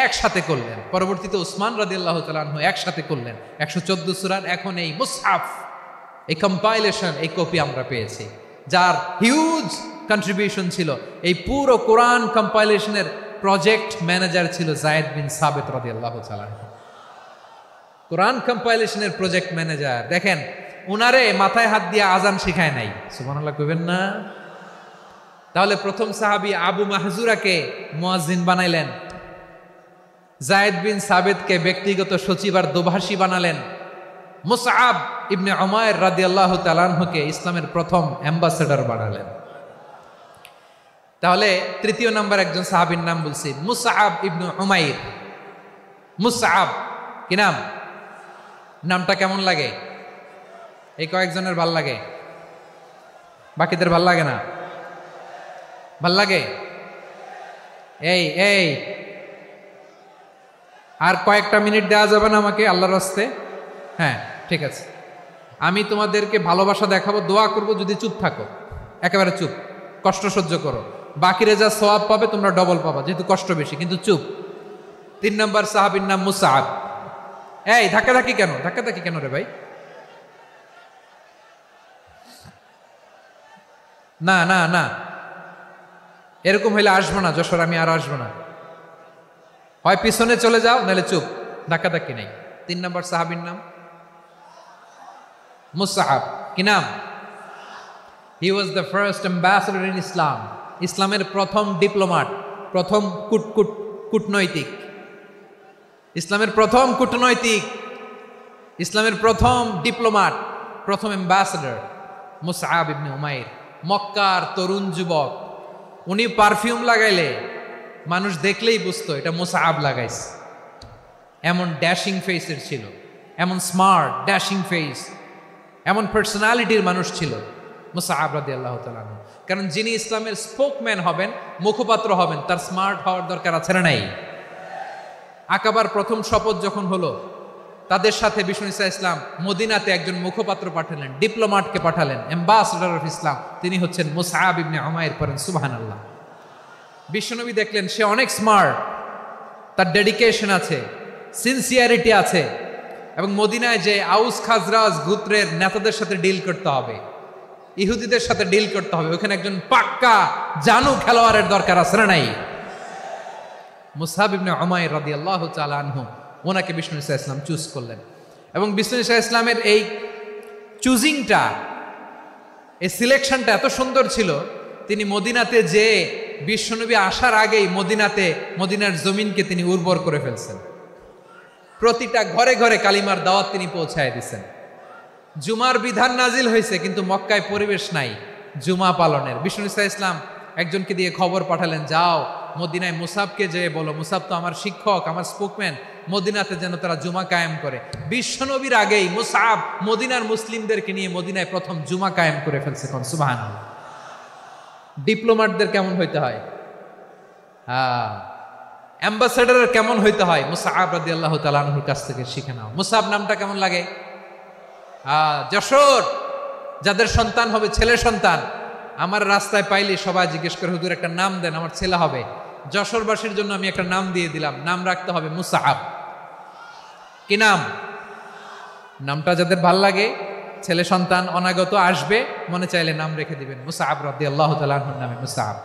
একসাথে করলেন, পরবর্তীতে উসমান রাদিয়াল্লাহু তাআলা আনহু একসাথে করলেন 114 সূরার। এখন এই মুসহাফ, এই কম্পাইলেশন, এই কপি আমরা পেয়েছি, যার হিউজ কন্ট্রিবিউশন ছিল। এই পুরো কোরআন কম্পাইলেশনের প্রজেক্ট ম্যানেজার ছিল যায়েদ বিন সাবিত রাদিয়াল্লাহু তাআলা। কোরআন কম্পাইলেশনের প্রজেক্ট ম্যানেজার। দেখেন, উনারে মাথায় হাত দিয়ে আজান শিখায় নাই। সুবহানাল্লাহ কইবেন না? তাহলে প্রথম সাহাবী আবু মাহজুরাকে মুয়াজ্জিন বানাইলেন, যায়েদ বিন সাবিতকে ব্যক্তিগত সচিব আর দোভাষী বানালেন, মুসআব ইবনে উমাইর রাদিয়াল্লাহু তাআলা আনহুকে ইসলামের প্রথম অ্যাম্বাসেডর বানালেন। তাহলে তৃতীয় নাম্বার একজন সাহাবীর নাম বলছি, মুসআব ইবনে উমাইর। মুসআব কি নাম? নামটা কেমন লাগে? এই কয়েকজনের ভাল লাগে, বাকিদের ভাল লাগে না? ভাল লাগে? এই আর কয়েকটা মিনিট দেওয়া যাবে না আমাকে আল্লাহর রাস্তে? হ্যাঁ, ঠিক আছে। আমি তোমাদেরকে ভালোবাসা দেখাবো, দোয়া করব, যদি চুপ থাকো, একেবারে চুপ, কষ্ট সহ্য করো, বাকিরে যা সওয়াব পাবে তোমরা ডবল পাবা, যেহেতু কষ্ট বেশি, কিন্তু চুপ। 3 নম্বর সাহাবীর নাম মুসআব। এই ধাক্কাধাক্কি কেন রে ভাই? না না না, এরকম হইলে আসবো না যশোর, আমি আর আসবো না। হয় পিছনে চলে যাও, নাহলে চুপ, ধাক্কাধাক্কি নাই। 3 নম্বর সাহাবীর নাম মুসআব। কি নাম? He was the first ambassador in Islam. ইসলামের প্রথম ডিপ্লোমাট, প্রথম কূটনৈতিক, ইসলামের প্রথম কূটনৈতিক, ইসলামের প্রথম ডিপ্লোমাট, প্রথম অ্যাম্বাসেডর মুসআব ইবনে উমাইর। মক্কার তরুণ যুবক, উনি পারফিউম লাগাইলে মানুষ দেখলেই বুঝতো এটা মুসআব লাগাইছে। এমন ড্যাশিং ফেসের ছিল, এমন স্মার্ট ড্যাশিং ফেস, এমন পার্সোনালিটির মানুষ ছিল মুসআব রাদিয়াল্লাহু তাআলা। কারণ যিনি ইসলামের স্পোকম্যান হবেন, মুখপাত্র হবেন, তার স্মার্ট হওয়ার দরকার আছে না নাই? আকাবার প্রথম শপথ যখন হলো, তাদের সাথে বিষ্ণু ঈসা ইসলাম মদিনাতে একজন মুখপাত্র পাঠালেন, ডিপ্লোমাটকে পাঠালেন, অ্যাম্বাসেডর অফ ইসলাম, তিনি হচ্ছেন মুসআব ইবনে উমাইর। পড়েন সুবহানাল্লাহ। বিশ্বনবী দেখলেন সে অনেক স্মার্ট, তার ডেডিকেশন আছে, সিনসিয়ারিটি আছে, এবং মদিনায় যে আউস খাজরাজ গোত্রের নেতাদের সাথে ডিল করতে হবে, ইহুদিদের সাথে ডিল করতে হবে, ওখানে একজন পাক্কা জানু খেলোয়াড়ের দরকার আছে না নাই? মুসআব ইবনে উমাইর রাদিয়াল্লাহু তাআলা আনহু, ওনাকে বিষ্ণু ঈসা ইসলাম চুজ করলেন। এবং বিষ্ণু ঈসা ইসলামের এই চুজিংটা, এই সিলেকশনটা এত সুন্দর ছিল, তিনি মদিনাতে যে বিশ্বনবী আসার আগেই মদিনার জমিনকে তিনি উর্বর করে ফেলছেন। প্রতিটা ঘরে ঘরে কালিমার দাওয়াত তিনি পৌঁছায় দিচ্ছেন। জুমার বিধান নাজিল হয়েছে, কিন্তু মক্কায় পরিবেশ নাই জুমা পালনের। বিষ্ণু ঈসা ইসলাম একজনকে দিয়ে খবর পাঠালেন, যাও মদিনায় মুসাবকে যে বলো, মুসাব তো আমার শিক্ষক, আমার স্পোকম্যান, মদিনাতে যেন তারা জুমা কায়েম করে। বিশ্বনবীর আগেই মুসাব মদিনার মুসলিমদেরকে নিয়ে মদিনায় প্রথম জুমা কায়েম করে ফেলছে। কোন সুবহানাল্লাহ। ডিপ্লোম্যাটদের কেমন হইতে হয়, অ্যাম্বাসেডারের কেমন হইতে হয়, মুসআব রাদিয়াল্লাহু তাআলা আনহুর কাছ থেকে শিখে নাও। মুসআব নামটা কেমন লাগে? যশোর যাদের সন্তান হবে, ছেলে সন্তান, আমার রাস্তায় পাইলে সবাই জিজ্ঞেস করে, হুজুর একটা নাম দেন, আমার ছেলে হবে। যশোরবাসীর জন্য আমি একটা নাম দিয়ে দিলাম, নাম রাখতে হবে মুসআব। কি নাম? নামটা যাদের ভাল লাগে, ছেলে সন্তান অনাগত আসবে, মনে চাইলে নাম রেখে দিবেন মুসআব রাদিয়াল্লাহু তাআলা আনহুর নামে মুসআব।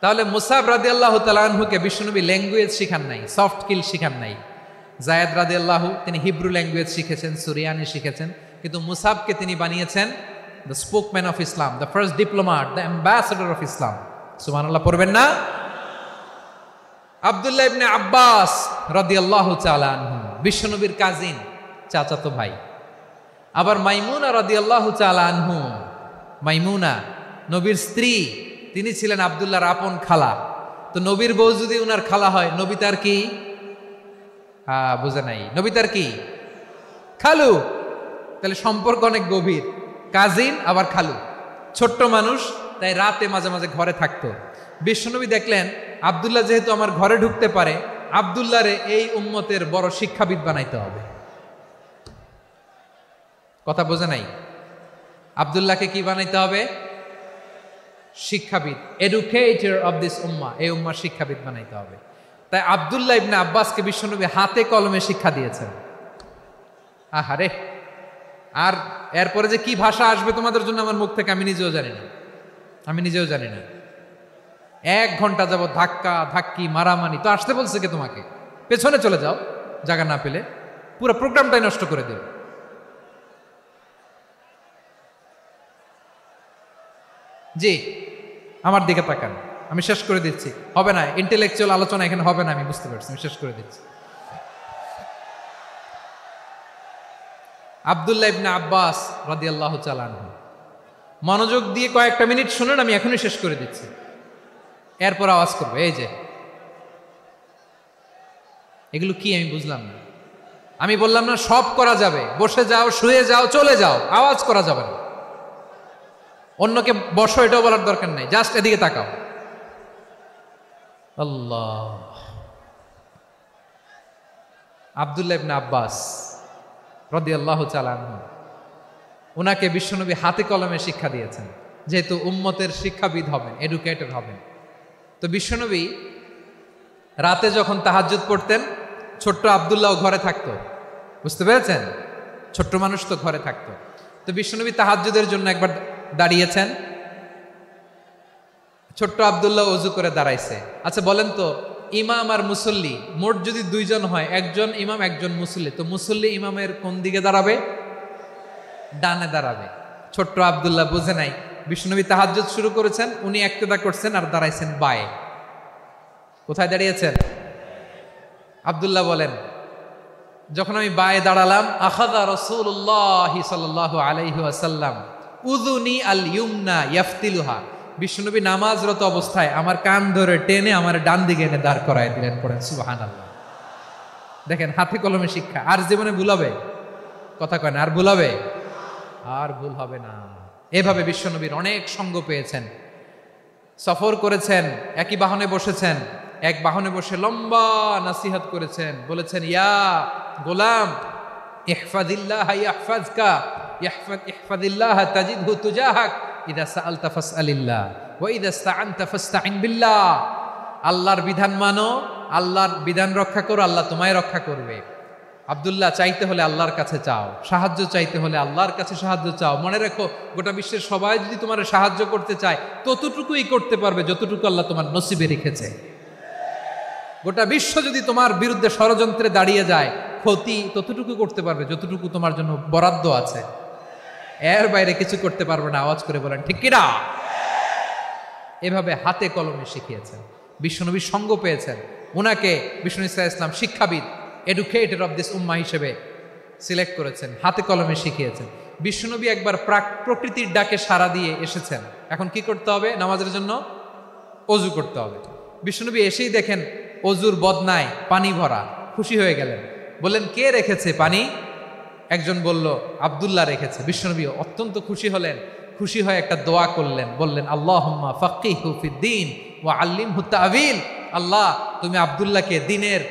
তাহলে মুসআব রাদিয়াল্লাহু তাআলা আনহুকে বিশ্বনবী ল্যাঙ্গুয়েজ শিখান নাই, সফট স্কিল শিখান নাই। যায়েদ রাদিয়াল্লাহু তিনি হিব্রু ল্যাঙ্গুয়েজ শিখেছেন, সুরিয়ানি শিখেছেন, কিন্তু মুসআবকে তিনি বানিয়েছেন the spokesman of Islam, the first diplomat, the ambassador of Islam. সুবহানাল্লাহ পড়বেন না? আব্দুল্লাহ ইবনে আব্বাস রাদিয়াল্লাহু তাআলা আনহু বিশ্বনবীর কাজিন, চাচাতো ভাই। আবার মাইমুনা রাদিয়াল্লাহু তাআলা আনহু, মাইমুনা নবীর স্ত্রী, তিনি ছিলেন আব্দুল্লাহর আপন খালা। তো নবীর বউ যদি উনার খালা হয়, নবী তার কি? বুঝে নাই, নবী তার কি? খালু। তাহলে সম্পর্ক অনেক গভীর, কাজিন আবার খালু, ছোট্ট মানুষ, তাই রাতে মাঝে মাঝে ঘরে থাকতো। বিশ্বনবী দেখলেন আব্দুল্লাহ যেহেতু আমার ঘরে ঢুকতে পারে, আব্দুল্লাহরে এই উম্মতের বড় শিক্ষাবিদ বানাইতে হবে। কথা বোঝে নাই? আব্দুল্লাহকে কি বানাইতে হবে? শিক্ষাবিদ, এডুকেটর অফ দিস উম্মাহ, এই উম্মার শিক্ষাবিদ বানাইতে হবে। তাই আব্দুল্লাহ ইবনে আব্বাসকে বিশ্বনবী হাতে কলমে শিক্ষা দিয়েছেন। আহারে, আর এরপরে যে কি ভাষা আসবে তোমাদের জন্য আমার মুখ থেকে আমি নিজেও জানি না। 1 ঘন্টা যাবত ধাক্কা ধাক্কি মারামারি, তো আসতে বলছে কে তোমাকে? পেছনে চলে যাও, জায়গা না পেলে। পুরো প্রোগ্রামটাই নষ্ট করে দেবে। জি, আমার দিকে তাকান, আমি শেষ করে দিচ্ছি। হবে না, ইন্টেলেকচুয়াল আলোচনা এখানে হবে না, আমি বুঝতে পারছি, আমি শেষ করে দিচ্ছি। আব্দুল্লাহ ইবনে আব্বাস রাদিয়াল্লাহু তাআলা আনহু, মনোযোগ দিয়ে কয়েকটা মিনিট শুনুন, আমি এখনই শেষ করে দিচ্ছি, এরপর আওয়াজ করবে। এই যে এগুলো কি আমি বুঝলাম না। আমি বললাম না সব করা যাবে, বসে যাও, শুয়ে যাও, চলে যাও, আওয়াজ করা যাবে না। অন্যকে বসো এটাও বলার দরকার নাই, জাস্ট এদিকে তাকাও। আল্লাহ। আব্দুল্লাহ ইবনে আব্বাস রাদিয়াল্লাহু তাআলা আনহু, উনাকে বিশ্বনবী হাতে কলমে শিক্ষা দিয়েছেন, যেহেতু উম্মতের শিক্ষাবিদ হবেন, এডুকেটর হবেন। তো বিশ্বনবী রাতে যখন তাহাজ্জুদ পড়তেন, ছোট্ট আব্দুল্লাহ ঘরে থাকতো, বুঝতে পেরেছেন? ছোট্ট মানুষ তো ঘরে থাকতো। তো বিশ্বনবী তাহাজ্জুদের জন্য একবার দাঁড়িয়েছেন, ছোট্ট আব্দুল্লাহ ওযু করে দাঁড়াইছে। আচ্ছা বলেন তো, ইমাম আর মুসল্লি মোট যদি 2 জন হয়, একজন ইমাম একজন মুসল্লি, তো মুসল্লি ইমামের কোন দিকে দাঁড়াবে? ডানে দাঁড়াবে। ছোট্ট আব্দুল্লাহ বুঝে নাই, বিশ্বনবী তাহাজ্জুদ শুরু করেছেন, উনি ইক্তেদা করছেন আর দাঁড়াইছেন বায়ে। কোথায় দাঁড়িয়েছেন? আব্দুল্লাহ বলেন, যখন আমি বায়ে দাঁড়ালাম, আখাযা রাসূলুল্লাহ সাল্লাল্লাহু আলাইহি ওয়াসাল্লাম উযুনি আল ইউমনা ইয়াফতিলুহা, বিশ্বনবী নামাজরত অবস্থায় আমার কান ধরে টেনে আমার ডান দিকে এনে দাঁড় করায় দিলেন। পড়েন সুবহানাল্লাহ। দেখেন, হাতে কলমে শিক্ষা। আর জীবনে ভুল হবে? কথা কয় না, আর ভুল হবে? আর ভুল হবে না। এভাবে বিশ্বনবীর অনেক সঙ্গ পেয়েছেন, সফর করেছেন, একই বাহনে বসেছেন, এক বাহনে বসে লম্বা নাসিহত করেছেন, বলেছেন, ইয়া গোলাম ইহফাজিল্লাহ ইয়াহফাজকা, ইহফাজিল্লাহ তাজিদহু তুজাহাক, ইদা সাআলতা ফাসআলিল্লাহ ওয়া ইদা ইসতাআনতা ফাসতাইন বিল্লাহ। আল্লাহর বিধান মানো, আল্লাহর বিধান রক্ষা করো, আল্লাহ তোমায় রক্ষা করবে। আব্দুল্লাহ, চাইতে হলে আল্লাহর কাছে চাও, সাহায্য চাইতে হলে আল্লাহর কাছে সাহায্য চাও। মনে রেখো, গোটা বিশ্বের সবাই যদি তোমার সাহায্য করতে চায় ততটুকুই করতে পারবে যতটুকু আল্লাহ তোমার নসিবে রেখেছে। গোটা বিশ্ব যদি তোমার বিরুদ্ধে ষড়যন্ত্রে দাঁড়িয়ে যায়, ক্ষতি ততটুকু করতে পারবে যতটুকু তোমার জন্য বরাদ্দ আছে, এর বাইরে কিছু করতে পারবে না। আওয়াজ করে বলেন ঠিক কিনা? এভাবে হাতে কলমে শিখিয়েছেন, বিশ্বনবী সঙ্গ পেয়েছেন। উনাকে বিষ্ণু ইসলাম শিক্ষাবিদ, এডুকেটর অফ দিস উম্মাহ হিসেবে সিলেক্ট করেছেন, হাতে কলমে শিখিয়েছেন। বিশ্বনবী একবার প্রকৃতির ডাকে সাড়া দিয়ে এসেছেন। এখন কি করতে হবে? নামাজের জন্য অজু করতে হবে। বিশ্বনবী এসেই দেখেন অজুর বদনায় পানি ভরা, খুশি হয়ে গেলেন, বললেন কে রেখেছে পানি? একজন বলল আব্দুল্লাহ রেখেছে। বিশ্বনবী অত্যন্ত খুশি হলেন, খুশি হয়ে একটা দোয়া করলেন, বললেন আল্লাহুম্মা ফাক্কিহু ফিদ্দীন ওয়া আল্লিমহু তা'ওয়ীল। আল্লাহ, তুমি আব্দুল্লাহকে দ্বীনের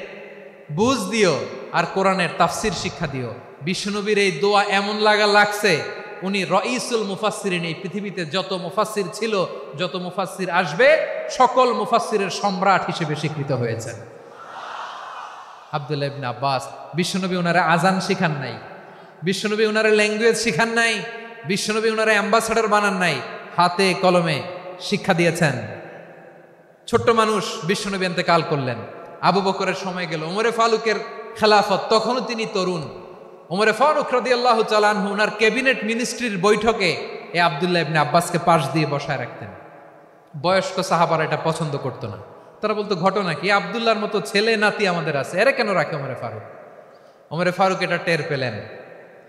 বুঝ দিও আর কোরআনের তাফসির শিক্ষা দিও। বিশ্বনবীর এই দোয়া এমন লাগছে, উনি রাইসুল মুফাসসিরিন, এই পৃথিবীতে যত মুফাসসির ছিল, যত মুফাসসির আসবে, সকল মুফাসসিরের সম্রাট হিসেবে স্বীকৃত হয়েছেন আব্দুল্লাহ ইবনে আব্বাস। বিশ্বনবী ওনারা আজান শিখান নাই, বিশ্বনবী ওনারা ল্যাঙ্গুয়েজ শিখান নাই, বিশ্বনবী ওনারা অ্যাম্বাসাডার বানান নাই, হাতে কলমে শিক্ষা দিয়েছেন। ছোট্ট মানুষ, বিশ্বনবী ইন্তেকাল করলেন, আবু বকরের সময় গেল, ওমরে ফারুকের খেলাফত, তখনও তিনি তরুণ। ওমরে ফারুক রাদিয়াল্লাহু তাআলা আনহু ওনার ক্যাবিনেট মিনিস্ট্রির বৈঠকে এই আব্দুল্লাহ ইবনে আব্বাসকে পাশ দিয়ে বসায় রাখতেন। বয়স্ক সাহাবারা এটা পছন্দ করতো না, তারা বলতো ঘটনা কি, আব্দুল্লাহর মতো ছেলে নাতি আমাদের আছে, এরা কেন রাখে ওমরে ফারুক? ওমরে ফারুক এটা টের পেলেন,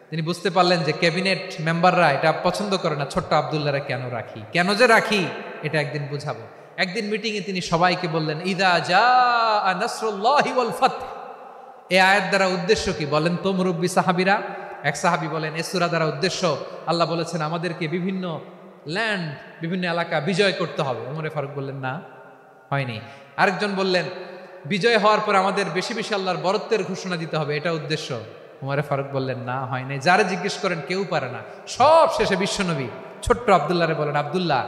তিনি বুঝতে পারলেন যে ক্যাবিনেট মেম্বাররা এটা পছন্দ করে না, ছোট্ট আব্দুল্লাহরা কেন রাখি, কেন যে রাখি এটা একদিন বুঝাবো। একদিন মিটিংয়ে তিনি সবাইকে বললেন, ইদা জাআ নাসরুল্লাহি ওয়াল ফাতহ। এই আয়াত দ্বারা উদ্দেশ্য কি বলেন তো মুরব্বী সাহাবীরা? এক সাহাবী বলেন, এই সূরা দ্বারা উদ্দেশ্য, আল্লাহ বলেছেন আমাদেরকে বিভিন্ন ল্যান্ড, বিভিন্ন এলাকা বিজয় করতে হবে। ওমরে ফারুক বললেন না, হয়নি। আরেকজন বললেন, বিজয় হওয়ার পর আমাদের বেশি বেশি আল্লাহর বরত্বের ঘোষণা দিতে হবে, এটা উদ্দেশ্য। ওমরে ফারুক বললেন না, হয় নাই। যারা জিজ্ঞেস করেন কেউ পারে না। সব শেষে বিশ্বনবী ছোট্ট আব্দুল্লাহরে বলেন, আব্দুল্লাহ,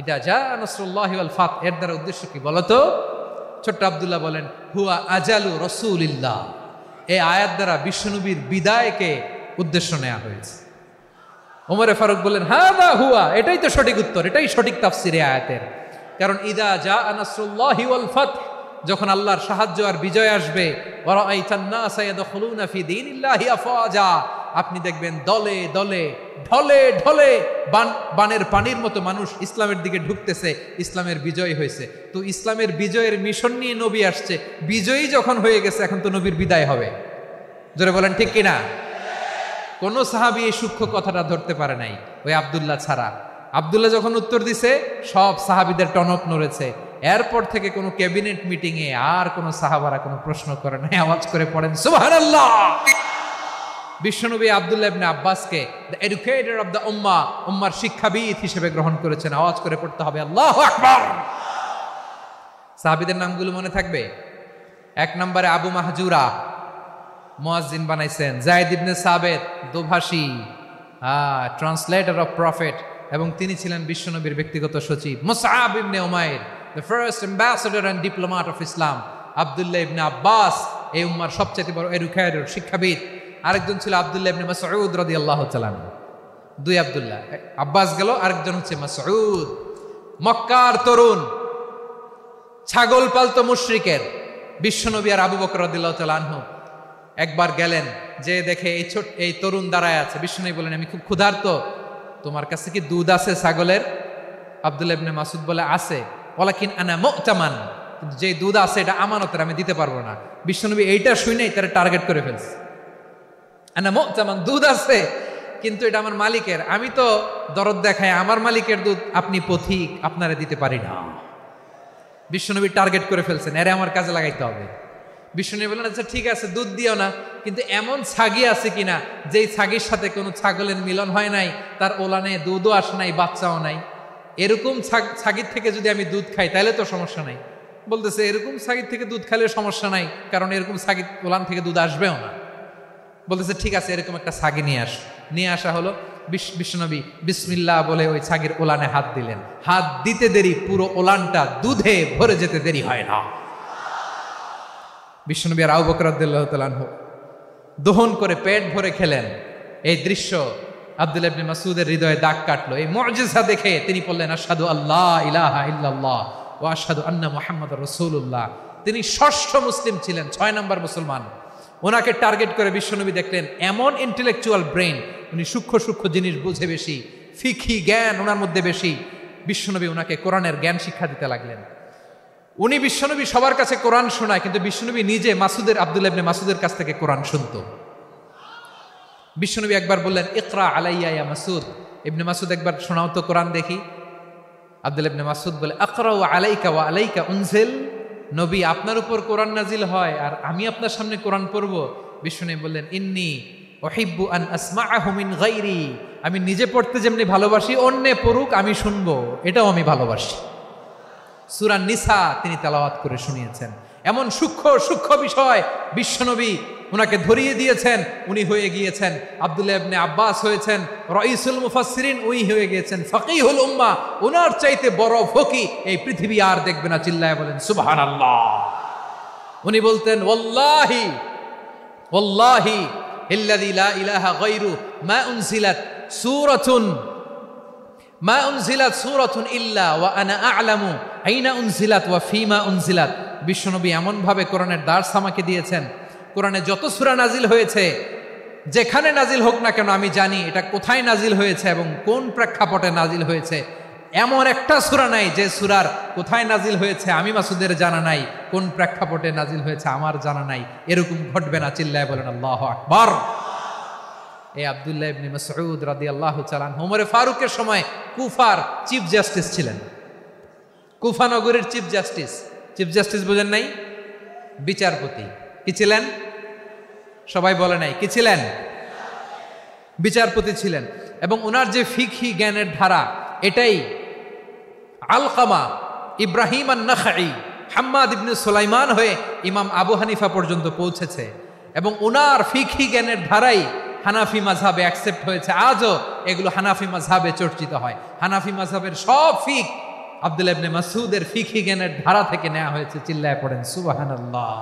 ইদা জা নাসরুল্লাহি ওয়াল ফাত, এর দ্বারা উদ্দেশ্য কি বলতো? ছোট্ট আব্দুল্লাহ বলেন, হুয়া আজালু রাসূলিল্লাহ। এই আয়াত দ্বারা বিশ্বনবীর বিদায়কে উদ্দেশ্য নেওয়া হয়েছে। ওমরে ফারুক বললেন, হাদা হুয়া, এটাই তো সঠিক উত্তর, এটাই সঠিক তাফসীর এই আয়াতের। কারণ ইদা জা নাসরুল্লাহি ওয়াল ফাত, যখন আল্লাহর সাহায্য আর বিজয় আসবে, ওয়ারাআইতান নাসা ইয়াদখুলুনা ফি দীনিল্লাহি আফওয়াজা, আপনি দেখবেন দলে দলে, ঢলে ঢলে, বানের পানির মতো মানুষ ইসলামের দিকে ঢুকতেছে, ইসলামের বিজয় হয়েছে। তো ইসলামের বিজয়ের মিশন নিয়ে নবী আসছে, বিজয়ী যখন হয়ে গেছে, এখন তো নবীর বিদায় হবে। জোরে বলেন ঠিক কিনা? কোন সাহাবী এই সূক্ষ্ম কথাটা ধরতে পারে নাই, ওই আব্দুল্লাহ ছাড়া। আব্দুল্লাহ যখন উত্তর দিছে, সব সাহাবীদের টনক নড়েছে। এরপর থেকে কোনো ক্যাবিনেট মিটিং এ আর কোনো সাহাবারা কোনো প্রশ্ন করে নাই। আওয়াজ করে পড়েন সুবহানাল্লাহ। বিশ্বনবী আব্দুল্লাহ ইবনে আব্বাসকে দ্য এডুকেটর অফ দ্য উম্মাহ, উম্মার শিক্ষাবিদ হিসেবে গ্রহণ করেছেন। আওয়াজ করে পড়তে হবে আল্লাহু আকবার। সাহাবীদের নামগুলো মনে থাকবে? এক নম্বরে আবু মাহজুরা, মুয়াজ্জিন বানাইছেন। যায়েদ ইবনে সাবিত, দোভাষী, ট্রান্সলেটর অফ প্রফেট, এবং তিনি ছিলেন বিশ্বনবীর ব্যক্তিগত সচিব। Musab ibn Umair, the first ambassador and diplomat of Islam. Abdullah ibn Abbas, এই উম্মার সবচেয়ে বড় এডুকেটর, শিক্ষাবিদ। আরেকজন ছিল আব্দুল্লাহ ইবনে মাসউদ রাদিয়াল্লাহু তাআলা। দুই আব্দুল্লাহ, আব্বাস গেল, আরেকজন হচ্ছে মাসউদ। মক্কার তরুণ, ছাগল পালতো মুশরিকের। বিশ্বনবী আর আবু বকর রাদিয়াল্লাহু তাআলা আনহু একবার গেলেন, যে দেখে এই তরুণ দাঁড়ায় আছে। বিশ্বনবী বলেন, আমি খুব ক্ষুধার্ত, তোমার কাছে কি দুধ আছে ছাগলের? আব্দুল্লাহ ইবনে মাসউদ বলে, আছে। ওয়ালাকিন আনা মু'তামান, কিন্তু যে দুধ আছে এটা আমানতের, আমি দিতে পারবো না। বিশ্বনবী এইটা শুনেই তারা টার্গেট করে ফেলছে। আনা মু'তামান, দুধ আছে কিন্তু এটা আমার মালিকের, আমি তো দরদ দেখাই, আমার মালিকের দুধ আপনি পথিক, আপনারা দিতে পারি না। বিশ্বনবী টার্গেট করে ফেলছেন, এরে আমার কাজে লাগাইতে হবে। বিশ্বনবী বললেন, আচ্ছা ঠিক আছে, দুধ দিও না, কিন্তু এমন ছাগি আছে কিনা যেই ছাগির সাথে কোনো ছাগলের মিলন হয় নাই, তার ওলানে দুধও আসে নাই, বাচ্চাও নাই, এরকম ছাগির থেকে যদি আমি দুধ খাই তাহলে তো সমস্যা নাই। বলতেছে, এরকম ছাগির থেকে দুধ খাইলে সমস্যা নাই, কারণ এরকম ছাগির ওলান থেকে দুধ আসবেও না। বলতেছে, ঠিক আছে, এরকম একটা ছাগি নিয়ে আসা হলো। বিশ্বনবী বিসমিল্লাহ বলে ওই ছাগির ওলানে হাত দিলেন। হাত দিতে দেরি, পুরো ওলানটা দুধে ভরে যেতে দেরি হয় না। বিশ্বনবী আর আবু বকর রাদিয়াল্লাহু তাআলা আনহু দহন করে পেট ভরে খেলেন। এই দৃশ্য আব্দুল্লাহ ইবনে মাসউদের হৃদয়ে দাগ কাটলো। এই মুজিজা দেখে তিনি বললেন, আশহাদু আল্লা ইলাহা ইল্লাল্লাহ ওয়া আশহাদু আন্না মুহাম্মাদুর রাসূলুল্লাহ। তিনি ষষ্ঠ মুসলিম ছিলেন, 6 নম্বর মুসলমান। ওনাকে টার্গেট করে বিশ্বনবী দেখলেন এমন ইন্টেলেকচুয়াল ব্রেন, উনি সূক্ষ্ম সূক্ষ্ম জিনিস বুঝে বেশি, ফিকহি জ্ঞান ওনার মধ্যে বেশি। বিশ্বনবী ওনাকে কোরআনের জ্ঞান শিক্ষা দিতে লাগলেন। উনি বিশ্বনবী সবার কাছে কোরআন শোনায়, কিন্তু বিশ্বনবী নিজে আব্দুল্লাহ ইবনে মাসউদের কাছ থেকে কোরআন শুনতো। বিশ্বনবী একবার বললেন, ইকরা আলাইয়া ইয়া মাসউদ। ইবনে মাসউদ একবার শোনাও তো কোরআন দেখি। আব্দুল্লাহ ইবনে মাসউদ বলে, আকরাউ আলাইকা ওয়া আলাইকা উনজিল। নবী, আপনার উপর কোরআন নাজিল হয় আর আমি আপনার সামনে কোরআন পড়ব। বিশ্বনবী বললেন, ইন্নী উহিব্বু আন আসমাআহু মিন গায়রি। আমি নিজে পড়তে যেমনি ভালোবাসি, অন্যে পড়ুক আমি শুনবো, এটাও আমি ভালোবাসি। সূরা নিসা তিনি তেলাওয়াত করে শুনিয়েছেন। এমন সূক্ষ্ম সূক্ষ্ম বিষয় বিশ্বনবী উনাকে ধরিয়ে দিয়েছেন। উনি হয়ে গিয়েছেন আব্দুল্লাহ ইবনে আব্বাস, হয়েছেন রাইসুল মুফাসসিরিন, উনি হয়ে গিয়েছেন ফাকিহুল উম্মাহ। উনার চাইতে বড় ফকিহ এই পৃথিবী আর দেখবে না। চিল্লায় বলেন সুবহানাল্লাহ। উনি বলতেন, ওয়াল্লাহি ওয়াল্লাহি ইল্লাযী লা ইলাহা গায়রু মা উনজিলাত সূরাতুন ইল্লা ওয়া আনা আ'লামু আইনা উনজিলাত ওয়া ফীমা উনজিলাত। বিশ্বনবী এমন ভাবে কোরআনের দার্স আমাকে দিয়েছেন, কোরআনে যত সূরা নাজিল হয়েছে, যেখানে নাজিল হোক না কেন আমি জানি এটা কোথায় নাজিল হয়েছে এবং কোন প্রেক্ষাপটে নাজিল হয়েছে। এমন একটা সূরা নাই যে সূরার কোথায় নাজিল হয়েছে আমি মাসুদের জানা নাই, কোন প্রেক্ষাপটে নাজিল হয়েছে আমার জানা নাই। এরকম ঘটবে না। চিল্লায় বলেন আল্লাহু আকবার। এই আব্দুল্লাহ ইবনে মাসউদ রাদিয়াল্লাহু তাআলা ওমর ফারুকের সময় কুফার চিফ জাস্টিস ছিলেন। কুফা নগরীর চিফ জাস্টিস। চিফ জাস্টিস বোঝেন নাই? বিচারপতি। কি ছিলেন? সবাই বলে নাই, কি ছিলেন? বিচারপতি ছিলেন। এবং ওনার যে ফিকহি জ্ঞানের ধারা, এটাই আলকামা, ইব্রাহিম আন-নাখাই, হাম্মাদ ইবনে সুলাইমান হয়ে ইমাম আবু হানিফা পর্যন্ত পৌঁছেছে। এবং ওনার ফিকহি জ্ঞানের ধারাই হানাফি মাযহাবে অ্যাকসেপ্ট হয়েছে। আজও এগুলো হানাফি মাযহাবে চর্চিত হয়। হানাফি মাযহাবের সব ফিক আব্দুল্লাহ ইবনে মাসউদের ফিকহি জ্ঞানের ধারা থেকে নেওয়া হয়েছে। চিল্লায় পড়েন সুবহানাল্লাহ।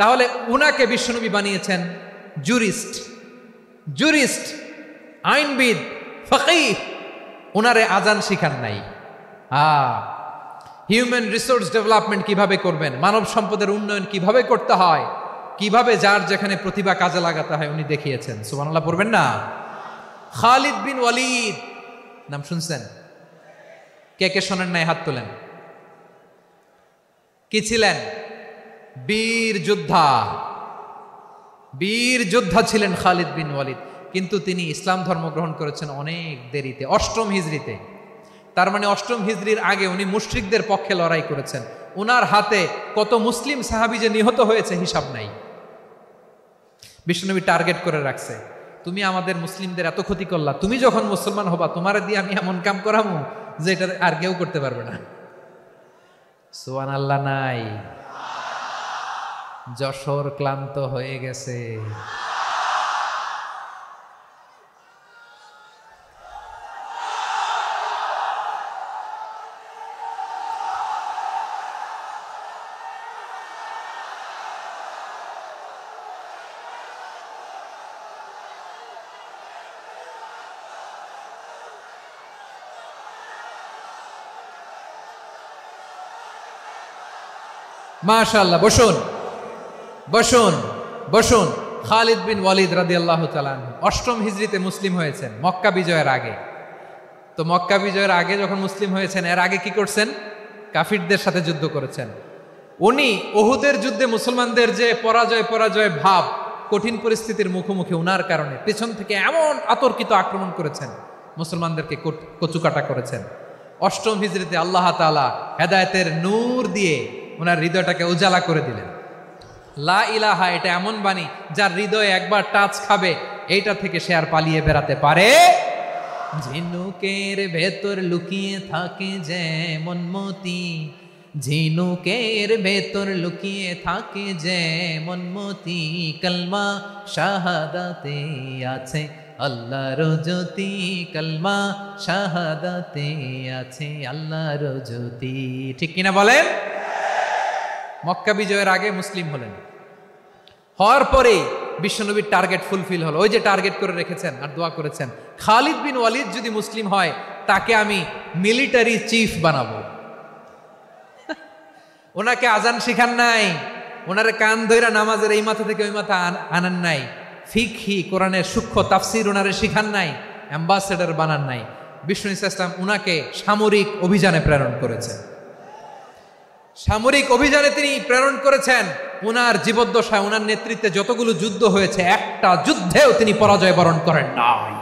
তাহলে উনাকে বিশ্বনবী বানিয়েছেন জুরিস্ট, আইনবিদ, ফকিহ। উনারে আজান শিখান নাই। হিউম্যান রিসোর্স ডেভেলপমেন্ট কিভাবে করবেন, মানব সম্পদের উন্নয়ন কিভাবে করতে হয়, কিভাবে যার যেখানে প্রতিভা কাজে লাগাতে হয় উনি দেখিয়েছেন। সুবহানাল্লাহ পড়বেন না? খালিদ বিন ওয়ালিদ নাম শুনছেন? কে কে শোনেন নাই হাত তোলেন। কি ছিলেন? বীর যোদ্ধা ছিলেন খালিদ বিন ওয়ালিদ। কিন্তু তিনি ইসলাম ধর্ম গ্রহণ করেছেন অনেক দেরিতে, 8ম হিজরিতে। তার মানে 8ম হিজরির আগে উনি মুশরিকদের পক্ষে লড়াই করেছেন। ওনার হাতে কত মুসলিম সাহাবী যে নিহত হয়েছে হিসাব নাই। বিশ্বনবী টার্গেট করে রাখছে, তুমি আমাদের মুসলিমদের এত ক্ষতি করলা, তুমি যখন মুসলমান হবা তোমারে দিয়ে আমি এমন কাম করামু যে এটা আর কেউ করতে পারবে না। সুবহানাল্লাহ নাই? যশোর ক্লান্ত হয়ে গেছে। মাশাআল্লাহ। বসুন। খালিদ বিন ওয়ালিদ রাদিয়াল্লাহু তাআলা 8ম হিজরিতে মুসলিম হয়েছেন, মক্কা বিজয়ের আগে। তো মক্কা বিজয়ের আগে যখন মুসলিম হয়েছেন, এর আগে কি করছেন? কাফিরদের সাথে যুদ্ধ করেছেন। উনি উহুদের যুদ্ধে মুসলমানদের যে পরাজয় ভাব, কঠিন পরিস্থিতির মুখোমুখি উনার কারণে পেছন থেকে এমন আতর্কিত আক্রমণ করেছেন, মুসলমানদেরকে কচুকাটা করেছেন। 8ম হিজরিতে আল্লাহ তাআলা হেদায়েতের নূর দিয়ে ওনার হৃদয়টাকে উজালা করে দিলেন। লা ইলাহা এটা এমন বাণী যার হৃদয়ে একবার টাচ খাবে, এইটা থেকে সে আর পালিয়ে বেড়াতে পারে। ঝিনুকের ভেতর লুকিয়ে থাকে যেমন মতি, ঝিনুকের ভেতর লুকিয়ে থাকে যেমন মতি, কলমা শাহাদাতে আছে আল্লাহর জ্যোতি, কলমা শাহাদাতে আছে আল্লাহর জ্যোতি। ঠিক কিনা বলেন? মক্কা বিজয়ের আগে মুসলিম হলেন। হওয়ার পরে বিশ্বনবীর টার্গেট ফুলফিল হলো। ওই যে টার্গেট করে রেখেছেন আর দোয়া করেছেন, খালিদ বিন ওয়ালিদ যদি মুসলিম হয় তাকে আমি মিলিটারি চিফ বানাবো। ওনাকে আজান শিখান নাই, ওনারে কান ধইরা নামাজের এই মাথা থেকে ওই মাথা আনান নাই, ফিকহি কোরআনের সূক্ষ্ম তাফসীর ওনারে শিখান নাই, অ্যাম্বাসেডর বানান নাই। বিষ্ণু ইসলাম উনাকে সামরিক অভিযানে প্রেরণ করেছেন। সামরিক অভিযানে তিনি প্রেরণ করেছেন। উনার জীবদ্দশায় উনার নেতৃত্বে যতগুলো যুদ্ধ হয়েছে একটা যুদ্ধেও তিনি পরাজয় বরণ করেন নাই।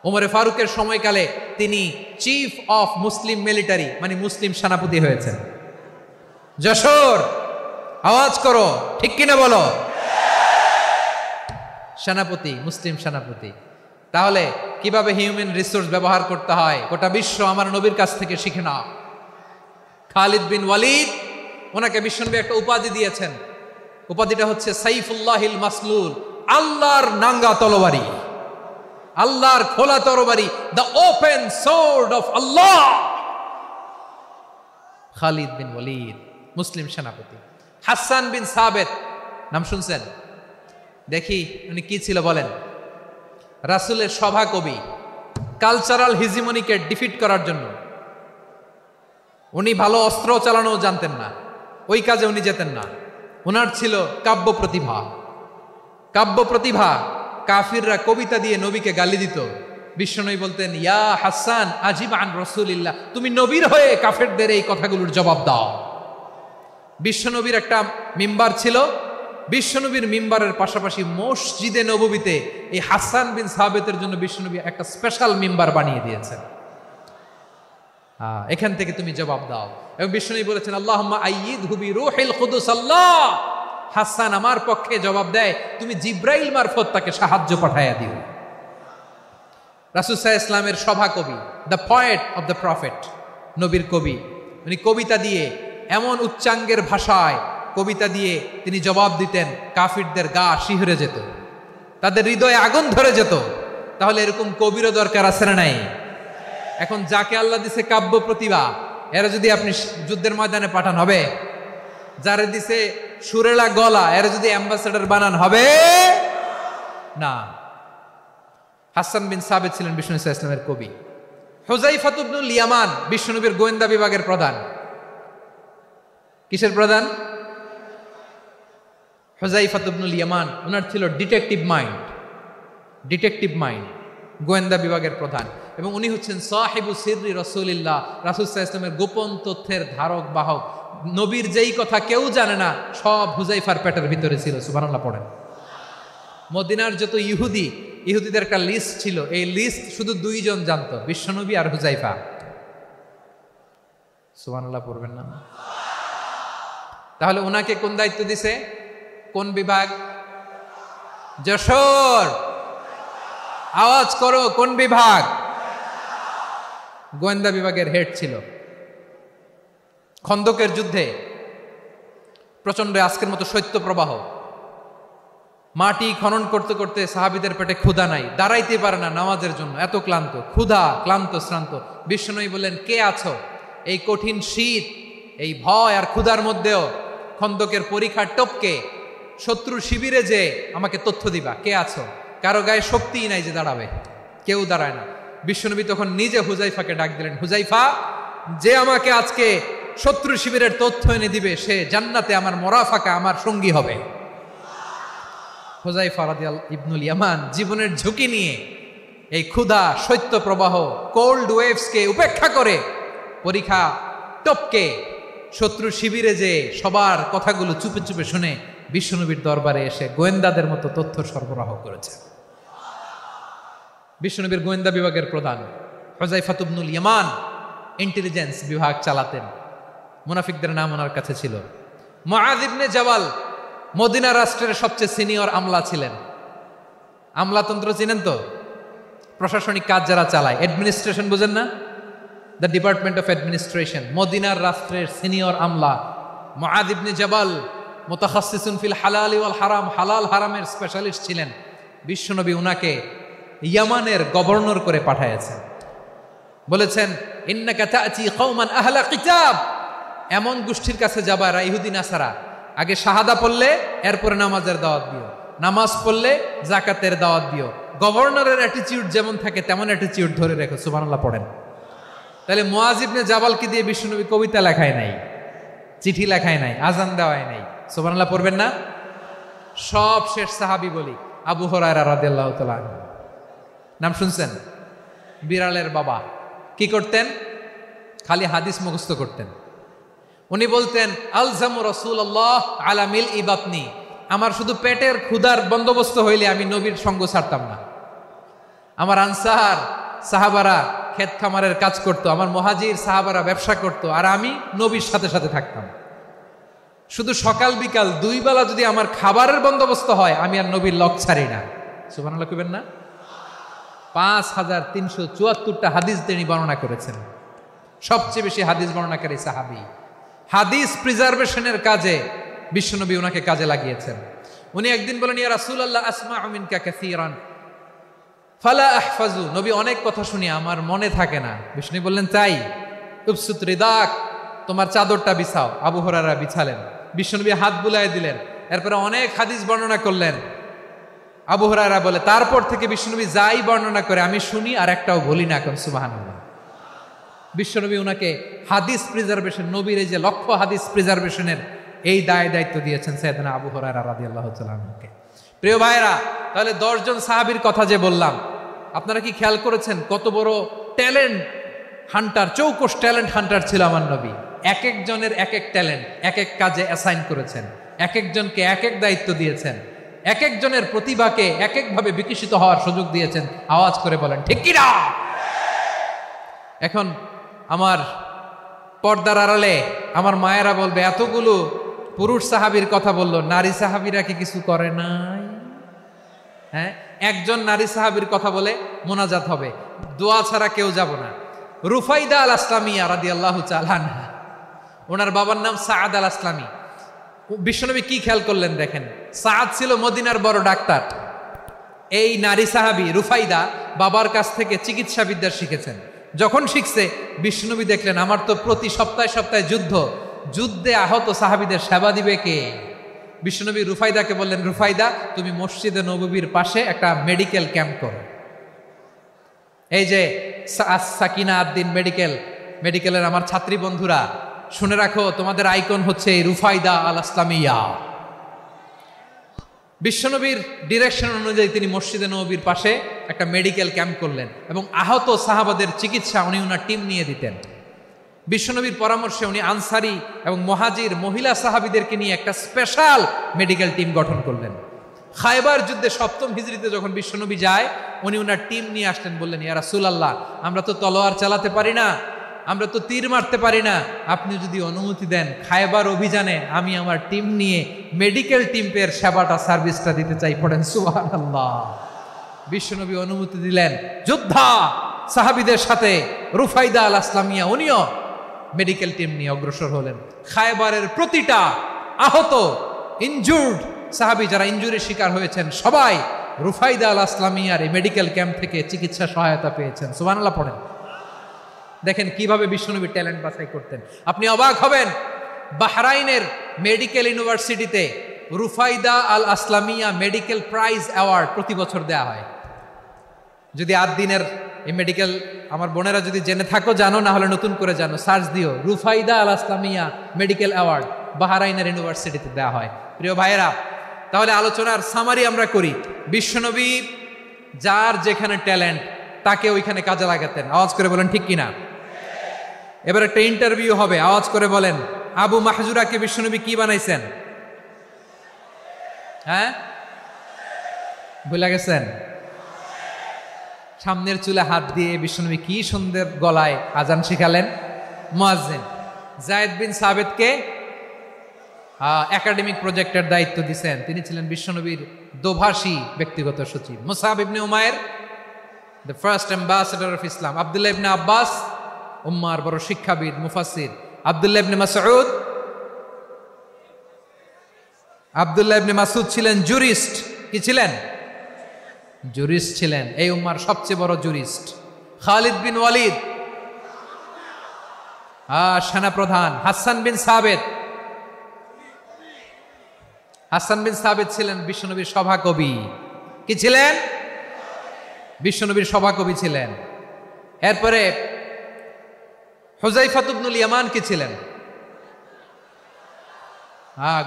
ওমরে ফারুকের সময়কালে তিনি চিফ অফ মুসলিম মিলিটারি মানে মুসলিম সেনাপতি হয়েছেন। যশোর আওয়াজ করো, ঠিক কিনা বলো? সেনাপতি, মুসলিম সেনাপতি। তাহলে কিভাবে হিউম্যান রিসোর্স ব্যবহার করতে হয় গোটা বিশ্ব আমার নবীর কাছ থেকে শিখে নাও। খালিদ বিন ওয়ালিদ, ওনাকে বিশ্বনবী একটা উপাধি দিয়েছেন। উপাধিটা হচ্ছে সাইফুল্লাহিল মাসলুল, আল্লাহর নাঙ্গা তরবারি, আল্লাহর খোলা তরবারি, দ্য ওপেন সোর্ড অফ আল্লাহ। খালিদ বিন ওয়ালিদ মুসলিম সেনাপতি। হাসান বিন সাবেত নাম শুনছেন? দেখি উনি কি ছিল বলেন। রাসূলের সভা কবি, কালচারাল হিজিমনিকে ডিফিট করার জন্য। উনি ভালো অস্ত্র চালানো জানতেন না, ওই কাজে উনি যেতেন না। ওনার ছিল কাব্য প্রতিভা। কাব্য প্রতিভা, কাফিররা কবিতা দিয়ে নবীকে গালি দিত। বিশ্বনবী বলতেন, ইয়া হাসান আজিব আন রাসূলিল্লাহ, তুমি নবীর হয়ে কাফেরদের এই কথাগুলোর জবাব দাও। বিশ্বনবীর একটা মিম্বার ছিল। বিশ্বনবীর মিম্বারের পাশাপাশি মসজিদে নববীতে এই হাসান বিন সাবেতের জন্য বিশ্বনবী একটা স্পেশাল মিম্বার বানিয়ে দিয়েছেন। এখান থেকে তুমি জবাব দাও। এবং বিশ্বনবী বলেছেন, আল্লাহুম্মা আইয়িদহু বিরূহিল কুদুস। আল্লাহ, হাসান আমার পক্ষে জবাব দেয়, তুমি জিব্রাইল মারফত তাকে সাহায্য পাঠাইয়া দিও। রাসূল সাল্লাল্লাহু আলাইহি ওয়াসাল্লামের সভা কবি, the poet of the prophet, নবীর কবি। উনি কবিতা দিয়ে এমন উচ্চাঙ্গের ভাষায় কবিতা দিয়ে তিনি জবাব দিতেন, কাফিরদের গা শিহরে যেত, তাদের হৃদয়ে আগুন ধরে যেত। তাহলে এরকম কবিরও দরকার আছে না নাই? এখন যাকে আল্লাহ দিছে কাব্য প্রতিভা, এরা যদি আপনি যুদ্ধের ময়দানে পাঠান হবে? যারে দিছে সুরেলা গলা, এরা যদি অ্যাম্বাসেডর বানান হবে না। হাসান বিন সাবেত ছিলেন বিষ্ণু ইসলামের কবি। হুযায়ফা ইবনুল ইয়ামান বিশ্বনবীর গোয়েন্দা বিভাগের প্রধান। কিসের প্রধান? হুযায়ফা ইবনুল ইয়ামান। ওনার ছিল ডিটেকটিভ মাইন্ড, ডিটেকটিভ মাইন্ড, গোয়েন্দা বিভাগের প্রধান। এবং উনি হচ্ছেন সাহিবু সিররি রাসূলিল্লাহ, রাসূল সাল্লাল্লাহু আলাইহি ওয়াসাল্লামের গোপন তথ্যের ধারক বাহক। নবীর যেই কথা কেউ জানে না, সব হুযায়ফার পেটের ভিতরে ছিল। সুবহানাল্লাহ পড়েন। মদিনার যত ইহুদিদের একটা লিস্ট ছিল, এই লিস্ট শুধু দুইজন জানতো, বিশ্বনবী আর হুযায়ফা। সুবহানাল্লাহ পড়বেন না? তাহলে ওনাকে কোন দায়িত্ব দিছে? কোন বিভাগ? যশোর আওয়াজ করো, কোন বিভাগ? গোয়েন্দা বিভাগের হেড ছিল। খন্দকের যুদ্ধে প্রচন্ড আজকের মতো শৈত্য প্রবাহ, মাটি খনন করতে করতে সাহাবীদের পেটে ক্ষুধা নাই, দাঁড়াইতে পারে না নামাজের জন্য, এত ক্লান্ত, ক্ষুধা, ক্লান্ত, শ্রান্ত। বিশ্বনবী বললেন, কে আছো? এই কঠিন শীত, এই ভয় আর ক্ষুধার মধ্যেও খন্দকের পরীক্ষার টপকে শত্রু শিবিরে যে আমাকে তথ্য দিবা, কে আছো? কারো গায়ে শক্তিই নাই যে দাঁড়াবে, কেউ দাঁড়ায় না। বিশ্বনবী তখন নিজে হুযায়ফাকে ডাক দিলেন, হুযায়ফা, যে আমাকে আজকে শত্রু শিবিরের তথ্য এনে দিবে, সে জান্নাতে আমার মোরাফাকা, আমার সঙ্গী হবে। হুযায়ফা রাদিয়াল্লাহু ইবনুল ইয়ামান জীবনের ঝুঁকি নিয়ে এই ক্ষুধা, শৈত্য প্রবাহ, কোল্ড ওয়েভসকে উপেক্ষা করে পরীক্ষা টপকে শত্রু শিবিরে যে সবার কথাগুলো চুপে চুপে শুনে বিশ্বনবীর দরবারে এসে গোয়েন্দাদের মতো তথ্য সরবরাহ করেছে। বিশ্বনবীর গোয়েন্দা বিভাগের প্রধান হুযায়ফা ইবনুল ইয়ামান ইন্টেলিজেন্স বিভাগ চালাতেন। মুনাফিকদের নাম ওনার কাছে ছিল। মুআয ইবনে জাবাল মদিনা রাষ্ট্রের সবচেয়ে সিনিয়র আমলা ছিলেন। আমলাতন্ত্র চিনেন তো? প্রশাসনিক কাজ যারা চালায়, অ্যাডমিনিস্ট্রেশন বুঝেন না? The department of administration. মদিনার রাষ্ট্রের সিনিয়র আমলা মুআয ইবনে জাবাল মুতাখাসসিসুন ফিল হালাল ওয়াল হারাম, হালাল হারামের স্পেশালিস্ট ছিলেন। বিশ্বনবী উনাকে ইয়ামানের গভর্নর করে পাঠাইছেন। বলেছেন, ইন্নাকা তা'তি কওমান আহলা কিতাব, এমন গোষ্ঠীর কাছে যাবা, ইহুদি নাসারা, আগে শাহাদা পড়লে এরপরে নামাজের দাওয়াত দিও, নামাজ পড়লে জাকাতের দাওয়াত দিও। গভর্নরের অ্যাটিটিউড যেমন থাকে তেমন অ্যাটিটিউড ধরে রেখো। সুবহানাল্লাহ পড়েন। তাহলে মুআজ ইবনে জাবালকে দিয়ে বিশ্বনবী কবিতা লেখায় নাই, চিঠি লেখায় নাই, আজান দেওয়ায় নাই। সুবহানাল্লাহ পড়বেন না? সব শেষ সাহাবী বলি আবু হুরায়রা রাদিয়াল্লাহু তাআলা আনহু। নাম শুনছেন? বিড়ালের বাবা। কি করতেন? খালি হাদিস মুখস্থ করতেন। উনি বলতেন আলজামু রাসূলুল্লাহ আলা মিল ইবাতনি, আমার শুধু পেটের ক্ষুধার বন্দোবস্ত হইলে আমি নবীর সঙ্গ ছাড়তাম না। আমার আনসার সাহাবারা ক্ষেত খামারের কাজ করত, আমার মুহাজির সাহাবারা ব্যবসা করত, আর আমি নবীর সাথে সাথে থাকতাম। শুধু সকাল বিকাল দুই বেলা যদি আমার খাবারের বন্দোবস্ত হয় আমি আর নবীর লক ছাড়ি না। সুবহানাল্লাহ কইবেন না? 5374টা হাদিস তিনি বর্ণনা করেছেন। সবচেয়ে বেশি হাদিস বর্ণনাকারী সাহাবী। হাদিস প্রিজার্ভেশনের কাজে বিশ্বনবী ওনাকে কাজে লাগিয়েছেন। উনি একদিন বলেন ইয়া রাসূলুল্লাহ আসমাউ মিনকা কাসীরান ফালা আহফাজু, নবী অনেক কথা শুনি আমার মনে থাকে না। বিষ্ণু বললেন তাই? উবসুত রিদাক, তোমার চাদরটা বিছাও। আবু হুরায়রা বিছালেন, বিশ্বনবী হাত বুলায় দিলেন, এরপরে অনেক হাদিস বর্ণনা করলেন। আবু হুরায়রা বলে তারপর থেকে বিশ্বনবী যাই বর্ণনা করে আমি শুনি আর একটাও বলি না। এখন সুবহানাল্লাহ। বিশ্বনবী ওনাকে হাদিস প্রিজার্ভেশন, নবীর এই যে লক্ষ্য হাদিস প্রিজার্ভেশনের এই দায়িত্ব দিয়েছেন সাইয়েদনা আবু হুরায়রা রাদিয়াল্লাহু তাআলা আনহুকে। প্রিয় ভাইরা, তাহলে 10 জন সাহাবীর কথা যে বললাম, আপনারা কি খেয়াল করেছেন কত বড় ট্যালেন্ট হান্টার, চৌকস ট্যালেন্ট হান্টার ছিল আমার নবী। এক একজনের এক এক ট্যালেন্ট এক এক কাজে অ্যাসাইন করেছেন, এক একজনকে এক এক দায়িত্ব দিয়েছেন, এক একজনের প্রতিভাকে এক একভাবে বিকশিত হওয়ার সুযোগ দিয়েছেন। আওয়াজ করে বলেন ঠিক কি না? এখন আমার পর্দার আড়ালে আমার মায়েরা বলবে এতগুলো পুরুষ সাহাবীর কথা বললো, নারী সাহাবীরা কি কিছু করে নাই? হ্যাঁ, একজন নারী সাহাবীর কথা বলে মোনাজাত হবে, দোয়া ছাড়া কেউ যাব না। রুফাইদা আল আসলামিয়া রাদিয়াল্লাহু তাআলা আনহা, ওনার বাবার নাম সাআদ আল আসলামি। বিশ্বনবী কি খেয়াল করলেন দেখেন, সাআদ ছিল মদিনার বড় ডাক্তার। এই নারী সাহাবী রুফাইদা বাবার কাছ থেকে চিকিৎসা বিদ্যা শিখেছেন। যখন শিখছে বিশ্বনবী দেখলেন আমার তো প্রতি সপ্তাহে সপ্তাহে যুদ্ধে আহত সাহাবীদের সেবা দিবে কে? বিশ্বনবী রুফাইদাকে বললেন রুফাইদা তুমি মসজিদে নববীর পাশে একটা মেডিকেল ক্যাম্প করো। এই যে সাকিনা আদ্দিন মেডিকেলের আমার ছাত্রী বন্ধুরা শুনে রাখো, তোমাদের আইকন হচ্ছে রুফাইদা আল আসলামিয়া। বিশ্বনবীর ডিরেকশন অনুযায়ী তিনি মসজিদে নববীর পাশে একটা মেডিকেল ক্যাম্প করলেন এবং আহত সাহাবাদের চিকিৎসা উনি ওনার টিম নিয়ে দিতেন। বিশ্বনবীর পরামর্শে উনি আনসারি এবং মুহাজির মহিলা সাহাবীদেরকে নিয়ে একটা স্পেশাল মেডিকেল টিম গঠন করলেন। খায়বার যুদ্ধে 7ম হিজরিতে যখন বিশ্বনবী যায় উনি ওনার টিম নিয়ে আসলেন, বললেন ইয়া রাসূলুল্লাহ আমরা তো তলোয়ার চালাতে পারি না, আমরা তো তীর মারতে পারি না, আপনি যদি অনুমতি দেন খায়বার অভিযানে আমি আমার টিম নিয়ে মেডিকেল টিমের সেবাটা সার্ভিসটা দিতে চাই। পড়েন সুবহানাল্লাহ। বিশ্বনবী অনুমতি দিলেন, যোদ্ধা সাহাবীদের সাথে রুফাইদা আল আসলামিয়া উনিও মেডিকেল টিম নিয়ে অগ্রসর হলেন। খায়বারের প্রতিটা আহত ইনজুর্ড সাহাবী যারা ইনজুরির শিকার হয়েছেন সবাই রুফাইদা আল আসলামিয়ার এই মেডিকেল ক্যাম্প থেকে চিকিৎসা সহায়তা পেয়েছেন। সুবহানাল্লাহ পড়েন। দেখেন কিভাবে বিশ্বনবী ট্যালেন্ট বাছাই করতেন। আপনি অবাক হবেন, বাহরাইনের মেডিকেল ইউনিভার্সিটিতে রুফাইদা আল আসলামিয়া মেডিকেল প্রাইজ অ্যাওয়ার্ড প্রতি বছর দেয়া হয়। যদি 8 দিনের এই মেডিকেল আমার বোনেরা যদি জেনে থাকো জানো, না হলে নতুন করে জানো, সার্চ দিও রুফাইদা আল আসলামিয়া মেডিকেল অ্যাওয়ার্ড বাহরাইনের ইউনিভার্সিটিতে দেয়া হয়। প্রিয় ভাইয়েরা, তাহলে আলোচনার সামারি আমরা করি। বিশ্বনবী যার যেখানে ট্যালেন্ট তাকে ওইখানে কাজে লাগাতেন। আওয়াজ করে বলেন ঠিক কিনা? এবার একটা ইন্টারভিউ হবে, আওয়াজ করে বলেন আবু মাহজুরাকে বিশ্বনবী কি বানাইছেন? হ্যাঁ, ভুলে গেছেন? সামনের চুলে হাত দিয়ে বিশ্বনবী কি সুন্দর গলায় আজান শিখালেন। মুয়াজ্জিন যায়েদ বিন সাবিতকে একাডেমিক প্রজেক্টের দায়িত্ব দিয়েছেন, তিনি ছিলেন বিশ্বনবীর দোভাষী ব্যক্তিগত সচিব। Musab ibn Umayer the first ambassador of Islam. Abdullah ibn Abbas উম্মার বড় শিক্ষাবিদ মুফাসসির। আব্দুল্লাহ ইবনে মাসউদ ছিলেন জুরিস্ট। কি ছিলেন? জুরিস্ট ছিলেন, এই উম্মার সবচেয়ে বড় জুরিস্ট। খালিদ বিন ওয়ালিদ সেনাপ্রধান। হাসান বিন সাবিত হাসান বিন সাবিত ছিলেন বিশ্বনবীর সভাকবি। কি ছিলেন? বিশ্বনবীর সভাকবি ছিলেন। এরপরে হুযায়ফা ইবনুল ইয়ামান কি ছিলেন?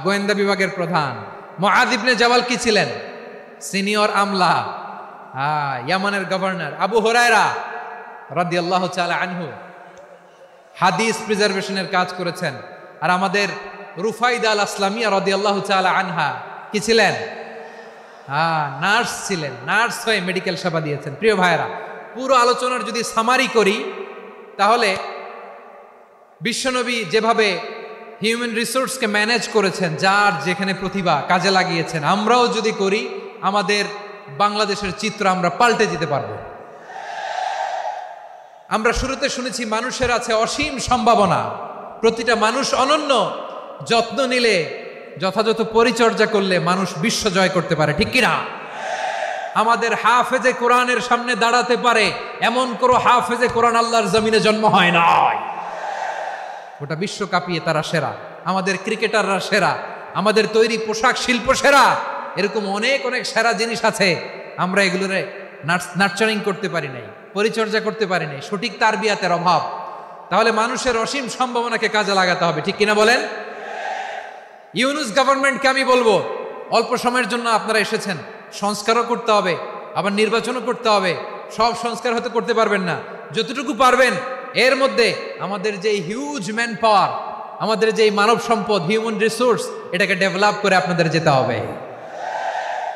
গোয়েন্দা বিভাগের প্রধান। মুআয ইবনে জাবাল কি ছিলেন? সিনিয়র আমলা, ইয়ামানের গভর্নর। আবু হুরায়রা রাদিয়াল্লাহু তাআলা আনহু হাদিস প্রিজার্ভেশনের কাজ করেছেন। আর আমাদের রুফাইদা আল আসলামিয়া রাদিয়াল্লাহু তাআলা আনহা কি ছিলেন? নার্স ছিলেন। নার্স হয়ে মেডিকেল সেবা দিয়েছেন। প্রিয় ভাইয়েরা, পুরো আলোচনার যদি সামারি করি তাহলে বিশ্বনবী যেভাবে হিউম্যান রিসোর্সকে ম্যানেজ করেছেন, যার যেখানে প্রতিভা কাজে লাগিয়েছেন, আমরাও যদি করি আমাদের বাংলাদেশের চিত্র আমরা পাল্টে যেতে পারবো। আমরা শুরুতে শুনেছি মানুষের আছে অসীম সম্ভাবনা, প্রতিটা মানুষ অনন্য, যত্ন নিলে, যথাযথ পরিচর্যা করলে মানুষ বিশ্ব জয় করতে পারে, ঠিক কিনা? আমাদের হাফেজে কোরআনের সামনে দাঁড়াতে পারে এমন কোনো হাফেজে কোরআন আল্লাহর জমিনে জন্ম হয় নাই। গোটা বিশ্ব কাঁপিয়ে তারা সেরা, আমাদের ক্রিকেটাররা সেরা, আমাদের তৈরি পোশাক শিল্প সেরা। এরকম অনেক অনেক সেরা জিনিস আছে, আমরা এগুলোর নার্চারিং করতে পারি নাই, পরিচর্যা করতে পারি নাই, সঠিক তারবিয়াতের অভাব। তাহলে মানুষের অসীম সম্ভাবনাকে কাজে লাগাতে হবে, ঠিক কিনা বলেন? ইউনুস গভর্নমেন্টকে আমি বলবো, অল্প সময়ের জন্য আপনারা এসেছেন, সংস্কারও করতে হবে, আবার নির্বাচনও করতে হবে। সব সংস্কার হয়তো করতে পারবেন না, যতটুকু পারবেন এর মধ্যে আমাদের যে হিউজ ম্যান পাওয়ার, আমাদের যে মানব সম্পদ, হিউম্যান রিসোর্স, এটাকে ডেভেলপ করে আপনাদের যেতে হবে।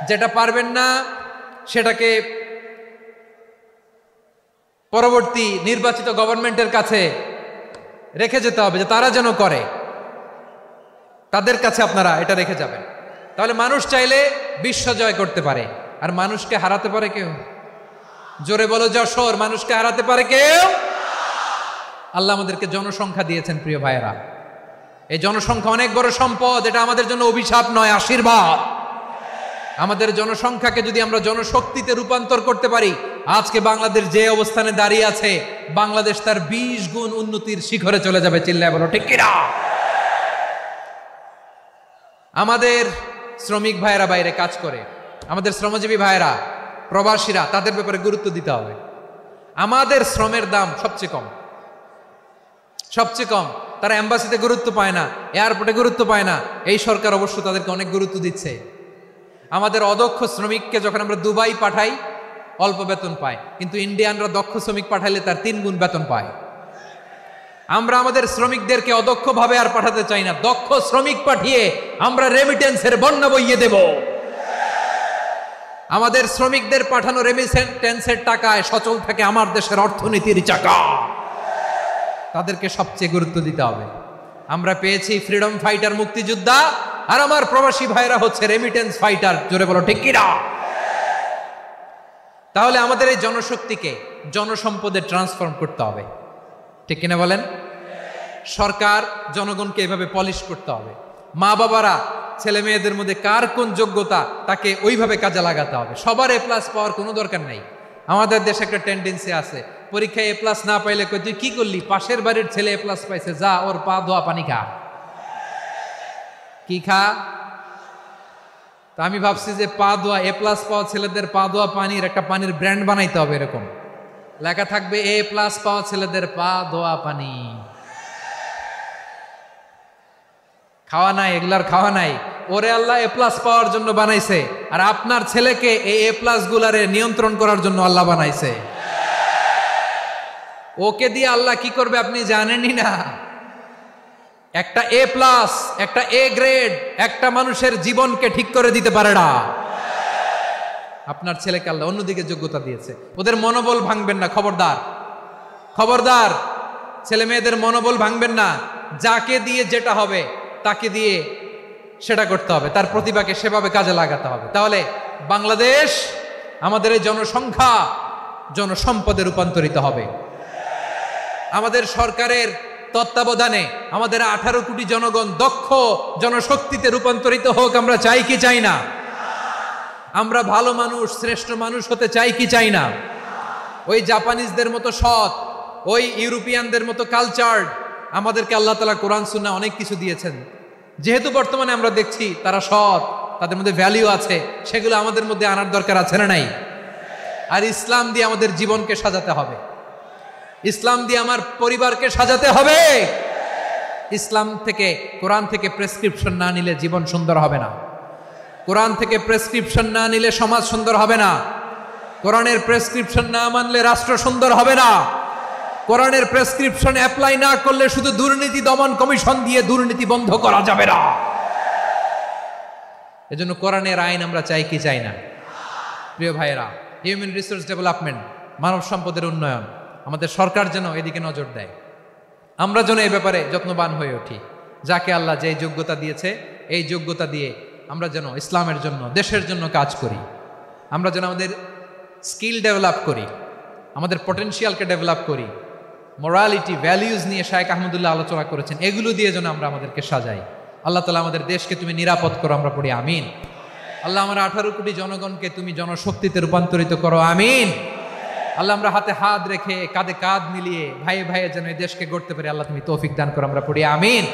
যেটা পারবেন না সেটাকে পরবর্তী নির্বাচিত গভর্নমেন্টের কাছে রেখে যেতে হবে, যে তারা যেন করে, তাদের কাছে আপনারা এটা রেখে যাবেন। তাহলে মানুষ চাইলে বিশ্ব জয় করতে পারে। আর মানুষকে হারাতে পারে কেউ? জোরে বলো যশোর, মানুষকে হারাতে পারে কেউ? আল্লাহ আমাদেরকে জনসংখ্যা দিয়েছেন প্রিয় ভাইয়েরা। এই জনসংখ্যা অনেক বড় সম্পদ, এটা আমাদের জন্য অভিশাপ নয়, আশীর্বাদ। আমাদের জনসংখ্যাকে যদি আমরা জনশক্তিতে রূপান্তর করতে পারি, আজকে বাংলাদেশ যে অবস্থানে দাঁড়িয়ে আছে, বাংলাদেশ তার 20 গুণ উন্নতির শিখরে চলে যাবে। চিল্লায় বলো ঠিক কিনা? আমাদের শ্রমিক ভাইয়েরা বাইরে কাজ করে, আমাদের শ্রমজীবী ভাইয়েরা, প্রবাসীরা, তাদের ব্যাপারে গুরুত্ব দিতে হবে। আমাদের শ্রমের দাম সবচেয়ে কম, সবচেয়ে কম। তারা এম্বাসিতে গুরুত্ব পায় না, এয়ারপোর্টে গুরুত্ব পায় না। এই সরকার অবশ্য তাদেরকে অনেক গুরুত্ব দিচ্ছে। আমাদের অদক্ষ শ্রমিককে যখন আমরা দুবাই পাঠাই, অল্প বেতন পায়, কিন্তু ইন্ডিয়ানরা দক্ষ শ্রমিক পাঠাইলে তার 3 গুণ বেতন পায়। আমরা আমাদের শ্রমিকদেরকে অদক্ষভাবে আর পাঠাতে চাই না, দক্ষ শ্রমিক পাঠিয়ে আমরা রেমিটেন্সের বন্যা বইয়ে দেব। আমাদের শ্রমিকদের পাঠানো রেমিটেন্সের টাকায় সচল থাকে আমার দেশের অর্থনীতির চাকা। তাদেরকে সবচেয়ে গুরুত্ব দিতে হবে। আমরা পেয়েছি ফ্রিডম ফাইটার, মুক্তিযোদ্ধা, আর আমার প্রবাসী ভাইরা হচ্ছে রেমিটেন্স ফাইটার। জোরে বলো ঠিক কিনা? তাহলে আমাদের এই জনশক্তিকে জনসম্পদে ট্রান্সফর্ম করতে হবে, ঠিক কিনা বলেন? সরকার জনগণকে এভাবে পলিশ করতে হবে। মা বাবারা ছেলে মেয়েদের মধ্যে কার কোন যোগ্যতা তাকে ওইভাবে কাজে লাগাতে হবে। সবার এ প্লাস পাওয়ার কোনো দরকার নাই। আমাদের দেশে একটা টেন্ডেন্সি আছে, পরীক্ষায় এ প্লাস না পাইলে কই তুই কি করলি, পাশের বাড়ির ছেলে এ প্লাস পাইছে, যা ওর পা ধোয়া পানি খা। কি খা? তা আমি ভাবছি যে পা ধোয়া, এ প্লাস পাওয়া ছেলেদের পা ধোয়া পানির একটা পানির ব্র্যান্ড বানাইতে হবে। এরকম লেখা থাকবে, এ প্লাস পাওয়া ছেলেদের পা ধোয়া পানি। খাওয়া নাই, এগুলার খাওয়া নাই। ওরে আল্লাহ এ প্লাস পাওয়ার জন্য বানাইছে, আর আপনার ছেলেকে এই এ প্লাস গুলারে নিয়ন্ত্রণ করার জন্য আল্লাহ বানাইছে। ওকে দিয়ে আল্লাহ কি করবে আপনি জানেনই না। একটা এ প্লাস, একটা এ গ্রেড একটা মানুষের জীবনকে ঠিক করে দিতে পারে না। আপনার ছেলেকে আল্লাহ অন্যদিকে যোগ্যতা দিয়েছে। ওদের মনোবল ভাঙবেন না, খবরদার, খবরদার। ছেলে মেয়েদের মনোবল ভাঙবেন না। যাকে দিয়ে যেটা হবে তাকে দিয়ে সেটা করতে হবে, তার প্রতিভাকে সেভাবে কাজে লাগাতে হবে। তাহলে বাংলাদেশ, আমাদের এই জনসংখ্যা জনসম্পদে রূপান্তরিত হবে। আমাদের সরকারের তত্ত্বাবধানে আমাদের 18 কোটি জনগণ দক্ষ জনশক্তিতে রূপান্তরিত হোক। আমরা চাই কি চাই না? আমরা ভালো মানুষ, শ্রেষ্ঠ মানুষ হতে চাই কি চাই না? ওই জাপানিজদের মতো সৎ, ওই ইউরোপিয়ানদের মতো কালচার্ড। আমাদেরকে আল্লাহ তাআলা কোরআন সুন্নাহ অনেক কিছু দিয়েছেন। যেহেতু বর্তমানে আমরা দেখছি তারা সৎ, তাদের মধ্যে ভ্যালিউ আছে, সেগুলো আমাদের মধ্যে আনার দরকার আছে না নাই? আর ইসলাম দিয়ে আমাদের জীবনকে সাজাতে হবে, ইসলাম দিয়ে আমার পরিবারকে সাজাতে হবে। ইসলাম থেকে, কোরআন থেকে প্রেসক্রিপশন না নিলে জীবন সুন্দর হবে না। কোরআন থেকে প্রেসক্রিপশন না নিলে সমাজ সুন্দর হবে না। কোরআনের প্রেসক্রিপশন না মানলে রাষ্ট্র সুন্দর হবে না। কোরআনের প্রেসক্রিপশন অ্যাপ্লাই না করলে শুধু দুর্নীতি দমন কমিশন দিয়ে দুর্নীতি বন্ধ করা যাবে না। এজন্য কোরআনের আইন আমরা চাই কি চাই না? প্রিয় ভাইয়েরা, হিউম্যান রিসোর্স ডেভেলপমেন্ট, মানব সম্পদের উন্নয়ন, আমাদের সরকার যেন এদিকে নজর দেয়। আমরা যেন এই ব্যাপারে যত্নবান হয়ে উঠি। যাকে আল্লাহ যে যোগ্যতা দিয়েছে, এই যোগ্যতা দিয়ে আমরা যেন ইসলামের জন্য, দেশের জন্য কাজ করি। আমরা যেন আমাদের স্কিল ডেভেলপ করি, আমাদের পটেনশিয়ালকে ডেভেলপ করি। মোরালিটি, ভ্যালিউজ নিয়ে শায়েখ আহমদুল্লাহ আলোচনা করেছেন, এগুলো দিয়ে যেন আমরা আমাদেরকে সাজাই। আল্লাহ তাআলা আমাদের দেশকে তুমি নিরাপদ করো, আমরা পড়ি আমিন। আল্লাহ আমার 18 কোটি জনগণকে তুমি জনশক্তিতে রূপান্তরিত করো, আমিন। আল্লাহ আমরা হাতে হাত রেখে, কাঁধে কাঁধ মিলিয়ে, ভাইয়ে ভাইয়ে যেন এই দেশকে গড়তে পারি, আল্লাহ তুমি তৌফিক দান করো, আমরা পড়ি আমিন।